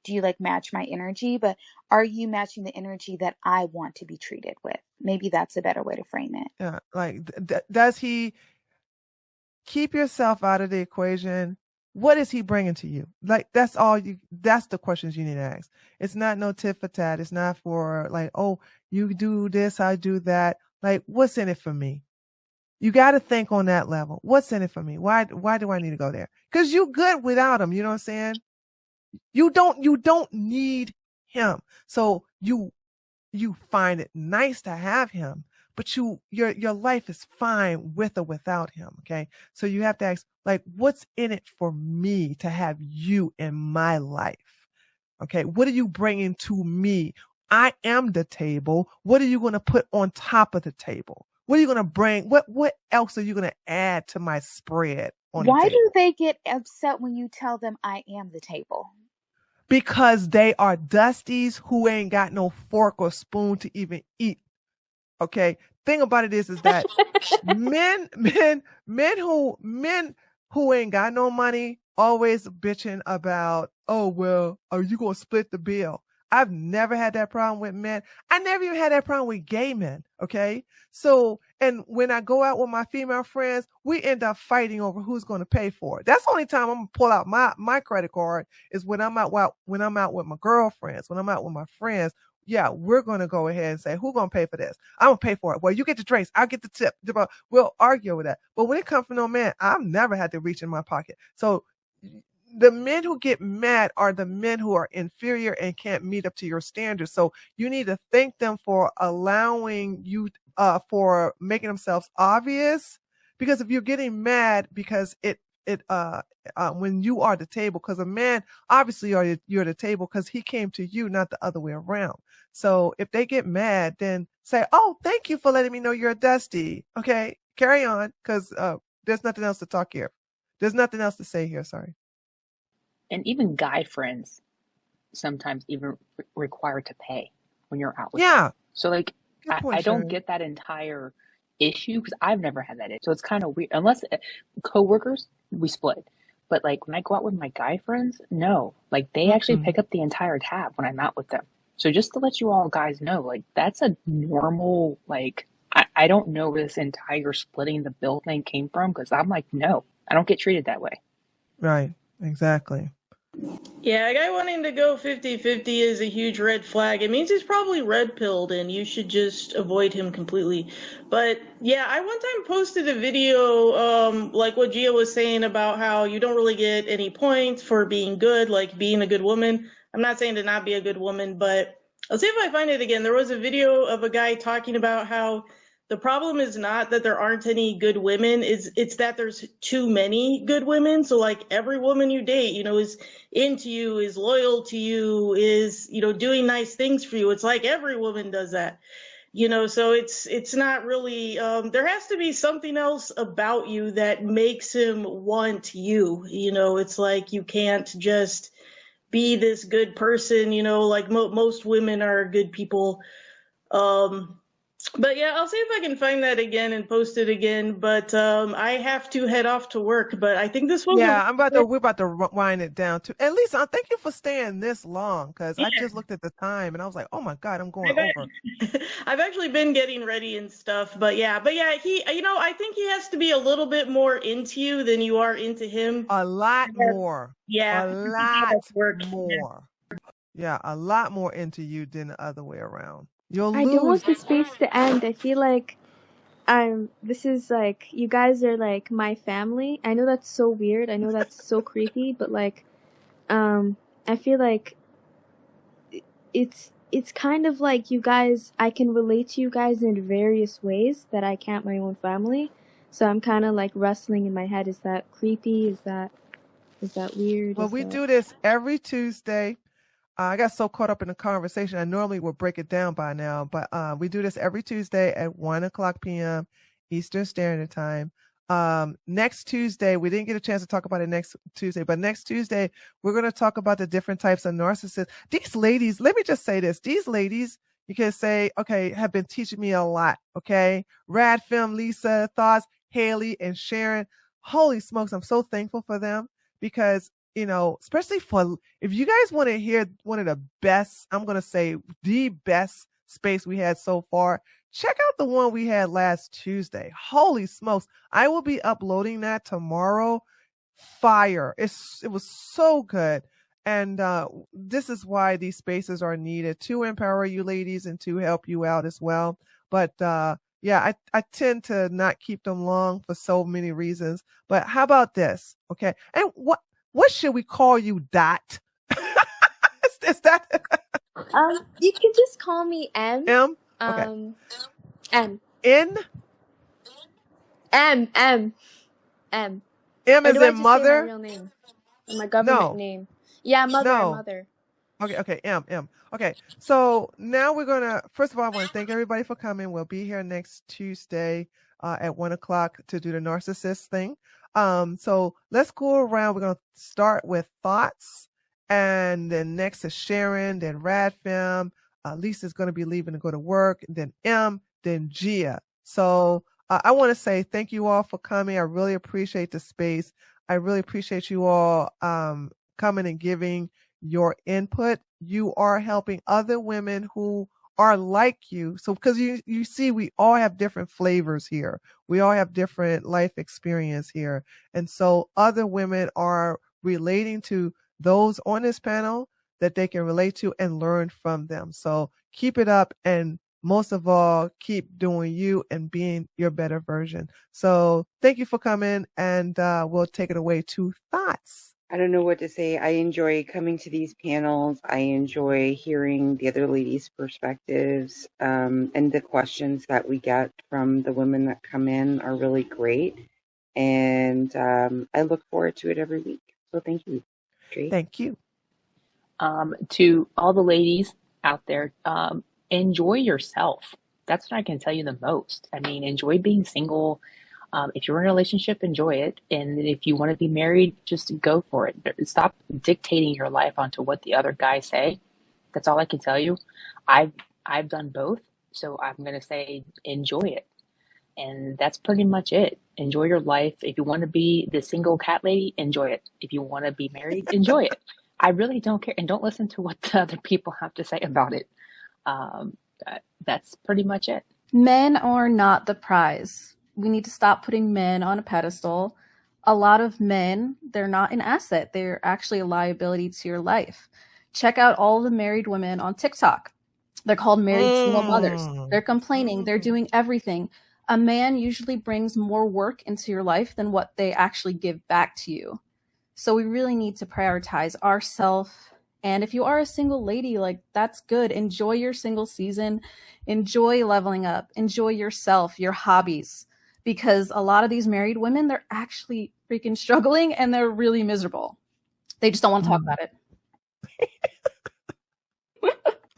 do you like match my energy, but are you matching the energy that I want to be treated with? Maybe that's a better way to frame it. Yeah, like does he keep yourself out of the equation? What is he bringing to you? Like that's the questions you need to ask. It's not no tit for tat. It's not for like, oh, you do this, I do that. Like, what's in it for me? You got to think on that level. What's in it for me? Why do I need to go there? Because you good without him. You know what I'm saying? You don't need him. So you find it nice to have him, but your life is fine with or without him. Okay. So you have to ask, like, what's in it for me to have you in my life? Okay. What are you bringing to me? I am the table. What are you going to put on top of the table? What are you going to bring? What else are you going to add to my spread on the Why table? do they get upset when you tell them I am the table? Because they are dusties who ain't got no fork or spoon to even eat. Okay. Thing about it is that men who ain't got no money always bitching about, oh, well, are you going to split the bill? I've never had that problem with men. I never even had that problem with gay men. Okay. So, and when I go out with my female friends, we end up fighting over who's going to pay for it. That's the only time I'm going to pull out my credit card is when I'm out with my girlfriends, when I'm out with my friends. Yeah, we're going to go ahead and say, who's going to pay for this? I'm going to pay for it. Well, you get the drinks. I'll get the tip. We'll argue with that. But when it comes from no man, I've never had to reach in my pocket. So the men who get mad are the men who are inferior and can't meet up to your standards. So you need to thank them for allowing you, for making themselves obvious. Because if you're getting mad because when you are the table, because a man, obviously you're the table because he came to you, not the other way around. So if they get mad, then say, oh, thank you for letting me know you're a dusty. Okay, carry on, because there's nothing else to talk here. There's nothing else to say here. Sorry. And even guy friends sometimes even require to pay when you're out with Yeah. them. So like, Good point, I don't Sherry. get that entire issue because I've never had that issue. So it's kind of weird. Unless coworkers, we split. But like when I go out with my guy friends, no, like they actually pick up the entire tab when I'm out with them. So just to let you all guys know, like that's a normal, like, I don't know where this entire splitting the bill thing came from because I'm like, no, I don't get treated that way. Right. Exactly. Yeah, a guy wanting to go 50-50 is a huge red flag. It means he's probably red-pilled and you should just avoid him completely. But yeah, I one time posted a video, like what Gia was saying about how you don't really get any points for being good, like being a good woman. I'm not saying to not be a good woman, but I'll see if I find it again. There was a video of a guy talking about how the problem is not that there aren't any good women, it's that there's too many good women. So like every woman you date, is into you, is loyal to you, is, doing nice things for you. It's like every woman does that. So it's not really, there has to be something else about you that makes him want you. It's like you can't just be this good person, like most women are good people. But yeah, I'll see if I can find that again and post it again. But I have to head off to work. But I think this was Yeah, we're about to wind it down too. And Lisa, thank you for staying this long because I just looked at the time and I was like, oh my God, I'm going over. I've actually been getting ready and stuff, but yeah, he, I think he has to be a little bit more into you than you are into him. A lot more. Yeah. A lot work. more. Yeah, a lot more into you than the other way around. You'll I don't want lose. the space to end. I feel like this is like, you guys are like my family. I know that's so weird. I know that's so creepy, but like, I feel like it's kind of like you guys, I can relate to you guys in various ways that I can't my own family. So I'm kind of like wrestling in my head. Is that creepy? Is that weird? Well, we do this every Tuesday. I got so caught up in the conversation. I normally would break it down by now, but we do this every Tuesday at 1:00 p.m. Eastern Standard Time. Next Tuesday, we didn't get a chance to talk about it next Tuesday, but next Tuesday, we're going to talk about the different types of narcissists. These ladies, let me just say this. These ladies, you can say, okay, have been teaching me a lot. Okay. Radfem, Lisa, Thoughts, Haley, and Sharon. Holy smokes. I'm so thankful for them because, especially for, if you guys want to hear one of the best, I'm going to say the best space we had so far, check out the one we had last Tuesday. Holy smokes. I will be uploading that tomorrow. Fire. It was so good. And this is why these spaces are needed to empower you ladies and to help you out as well. But yeah, I tend to not keep them long for so many reasons. But how about this? Okay. And what should we call you, Dot? Is that? You can just call me M. M? Okay. M. N? M. M Or as do I in just mother? say my real name? My government name. Yeah, mother. Okay, M. Okay, so now we're gonna, first of all, I want to thank everybody for coming. We'll be here next Tuesday at 1:00 to do the narcissist thing. So let's go around. We're gonna start with Thoughts, and then next is Sharon, then Radfem. Lisa's gonna be leaving to go to work, then M, then Gia. So I want to say thank you all for coming. I really appreciate the space. I really appreciate you all coming and giving your input. You are helping other women who are like you. So because you see, we all have different flavors here. We all have different life experience here. And so other women are relating to those on this panel that they can relate to and learn from them. So keep it up, and most of all, keep doing you and being your better version. So thank you for coming, and we'll take it away to Thoughts. I don't know what to say. I enjoy coming to these panels. I enjoy hearing the other ladies' perspectives, and the questions that we get from the women that come in are really great. And I look forward to it every week. So thank you. Great. Thank you. To all the ladies out there, enjoy yourself. That's what I can tell you the most. I mean, enjoy being single. If you're in a relationship, enjoy it. And if you want to be married, just go for it. Stop dictating your life onto what the other guys say. That's all I can tell you. I've done both. So I'm going to say enjoy it. And that's pretty much it. Enjoy your life. If you want to be the single cat lady, enjoy it. If you want to be married, enjoy it. I really don't care. And don't listen to what the other people have to say about it. That's pretty much it. Men are not the prize. We need to stop putting men on a pedestal. A lot of men, they're not an asset. They're actually a liability to your life. Check out all the married women on TikTok. They're called married single mothers. They're complaining. They're doing everything. A man usually brings more work into your life than what they actually give back to you. So we really need to prioritize ourselves. And if you are a single lady, like, that's good. Enjoy your single season. Enjoy leveling up. Enjoy yourself, your hobbies. Because a lot of these married women, they're actually freaking struggling and they're really miserable. They just don't want to talk about it.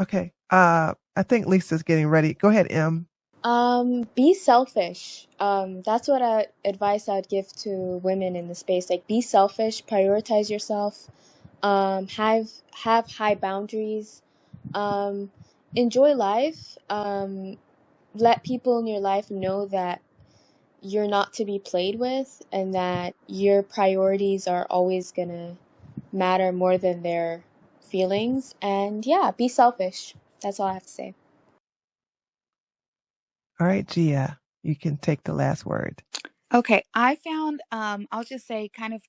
Okay. I think Lisa's getting ready. Go ahead, M. Be selfish. That's what advice I'd give to women in the space. Like, be selfish, prioritize yourself, have high boundaries, enjoy life, let people in your life know that you're not to be played with and that your priorities are always gonna matter more than their feelings. And yeah, be selfish. That's all I have to say. All right, Gia, you can take the last word. Okay, I found, I'll just say, kind of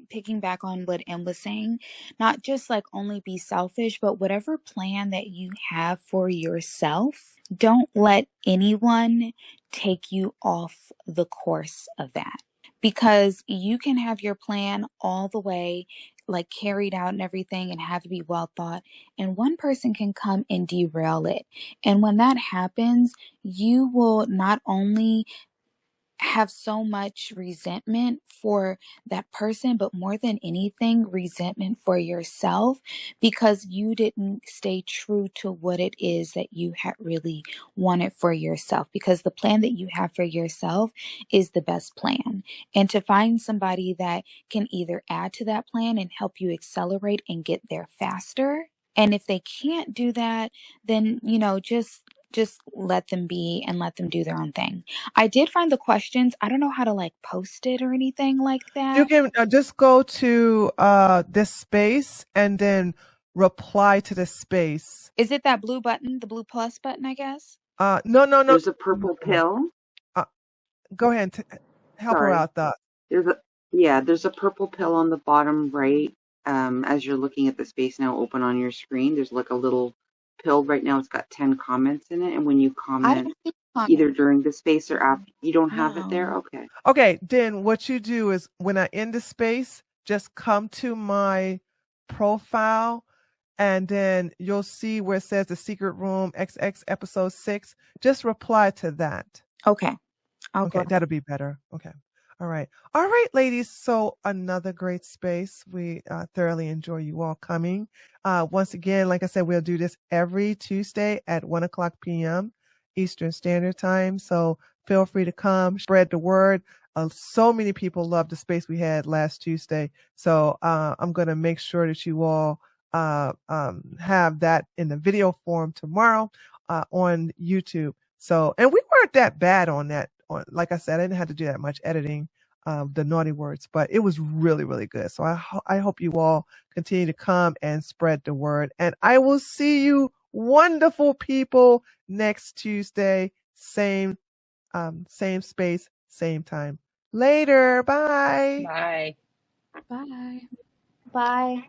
picking back on what Em was saying, not just like only be selfish, but whatever plan that you have for yourself, don't let anyone take you off the course of that. Because you can have your plan all the way, like carried out and everything, and have to be well thought, and one person can come and derail it. And when that happens, you will not only have so much resentment for that person, but more than anything, resentment for yourself, because you didn't stay true to what it is that you had really wanted for yourself, because the plan that you have for yourself is the best plan. And to find somebody that can either add to that plan and help you accelerate and get there faster. And if they can't do that, then, just let them be and let them do their own thing. I did find the questions. I don't know how to like post it or anything like that. You can just go to this space and then reply to the space. Is it that blue button, the blue plus button, I guess? No. There's a purple pill. Go ahead and help her out. There's a purple pill on the bottom right. As you're looking at the space now open on your screen, there's like a little pill right now. It's got 10 comments in it, and when you comment either during the space or after, you don't have it there. Okay, then what you do is when I end the space, just come to my profile, and then you'll see where it says The Secret Room XX episode 6. Just reply to that. Okay. Okay, that'll be better. Okay. All right, ladies. So another great space. We thoroughly enjoy you all coming. Once again, like I said, we'll do this every Tuesday at 1:00 p.m. Eastern Standard Time. So feel free to come, spread the word. So many people loved the space we had last Tuesday. So I'm going to make sure that you all have that in the video form tomorrow on YouTube. So, and we weren't that bad on that. Like I said, I didn't have to do that much editing, the naughty words, but it was really, really good. So I hope you all continue to come and spread the word. And I will see you wonderful people next Tuesday. Same space, same time. Later. Bye. Bye. Bye. Bye.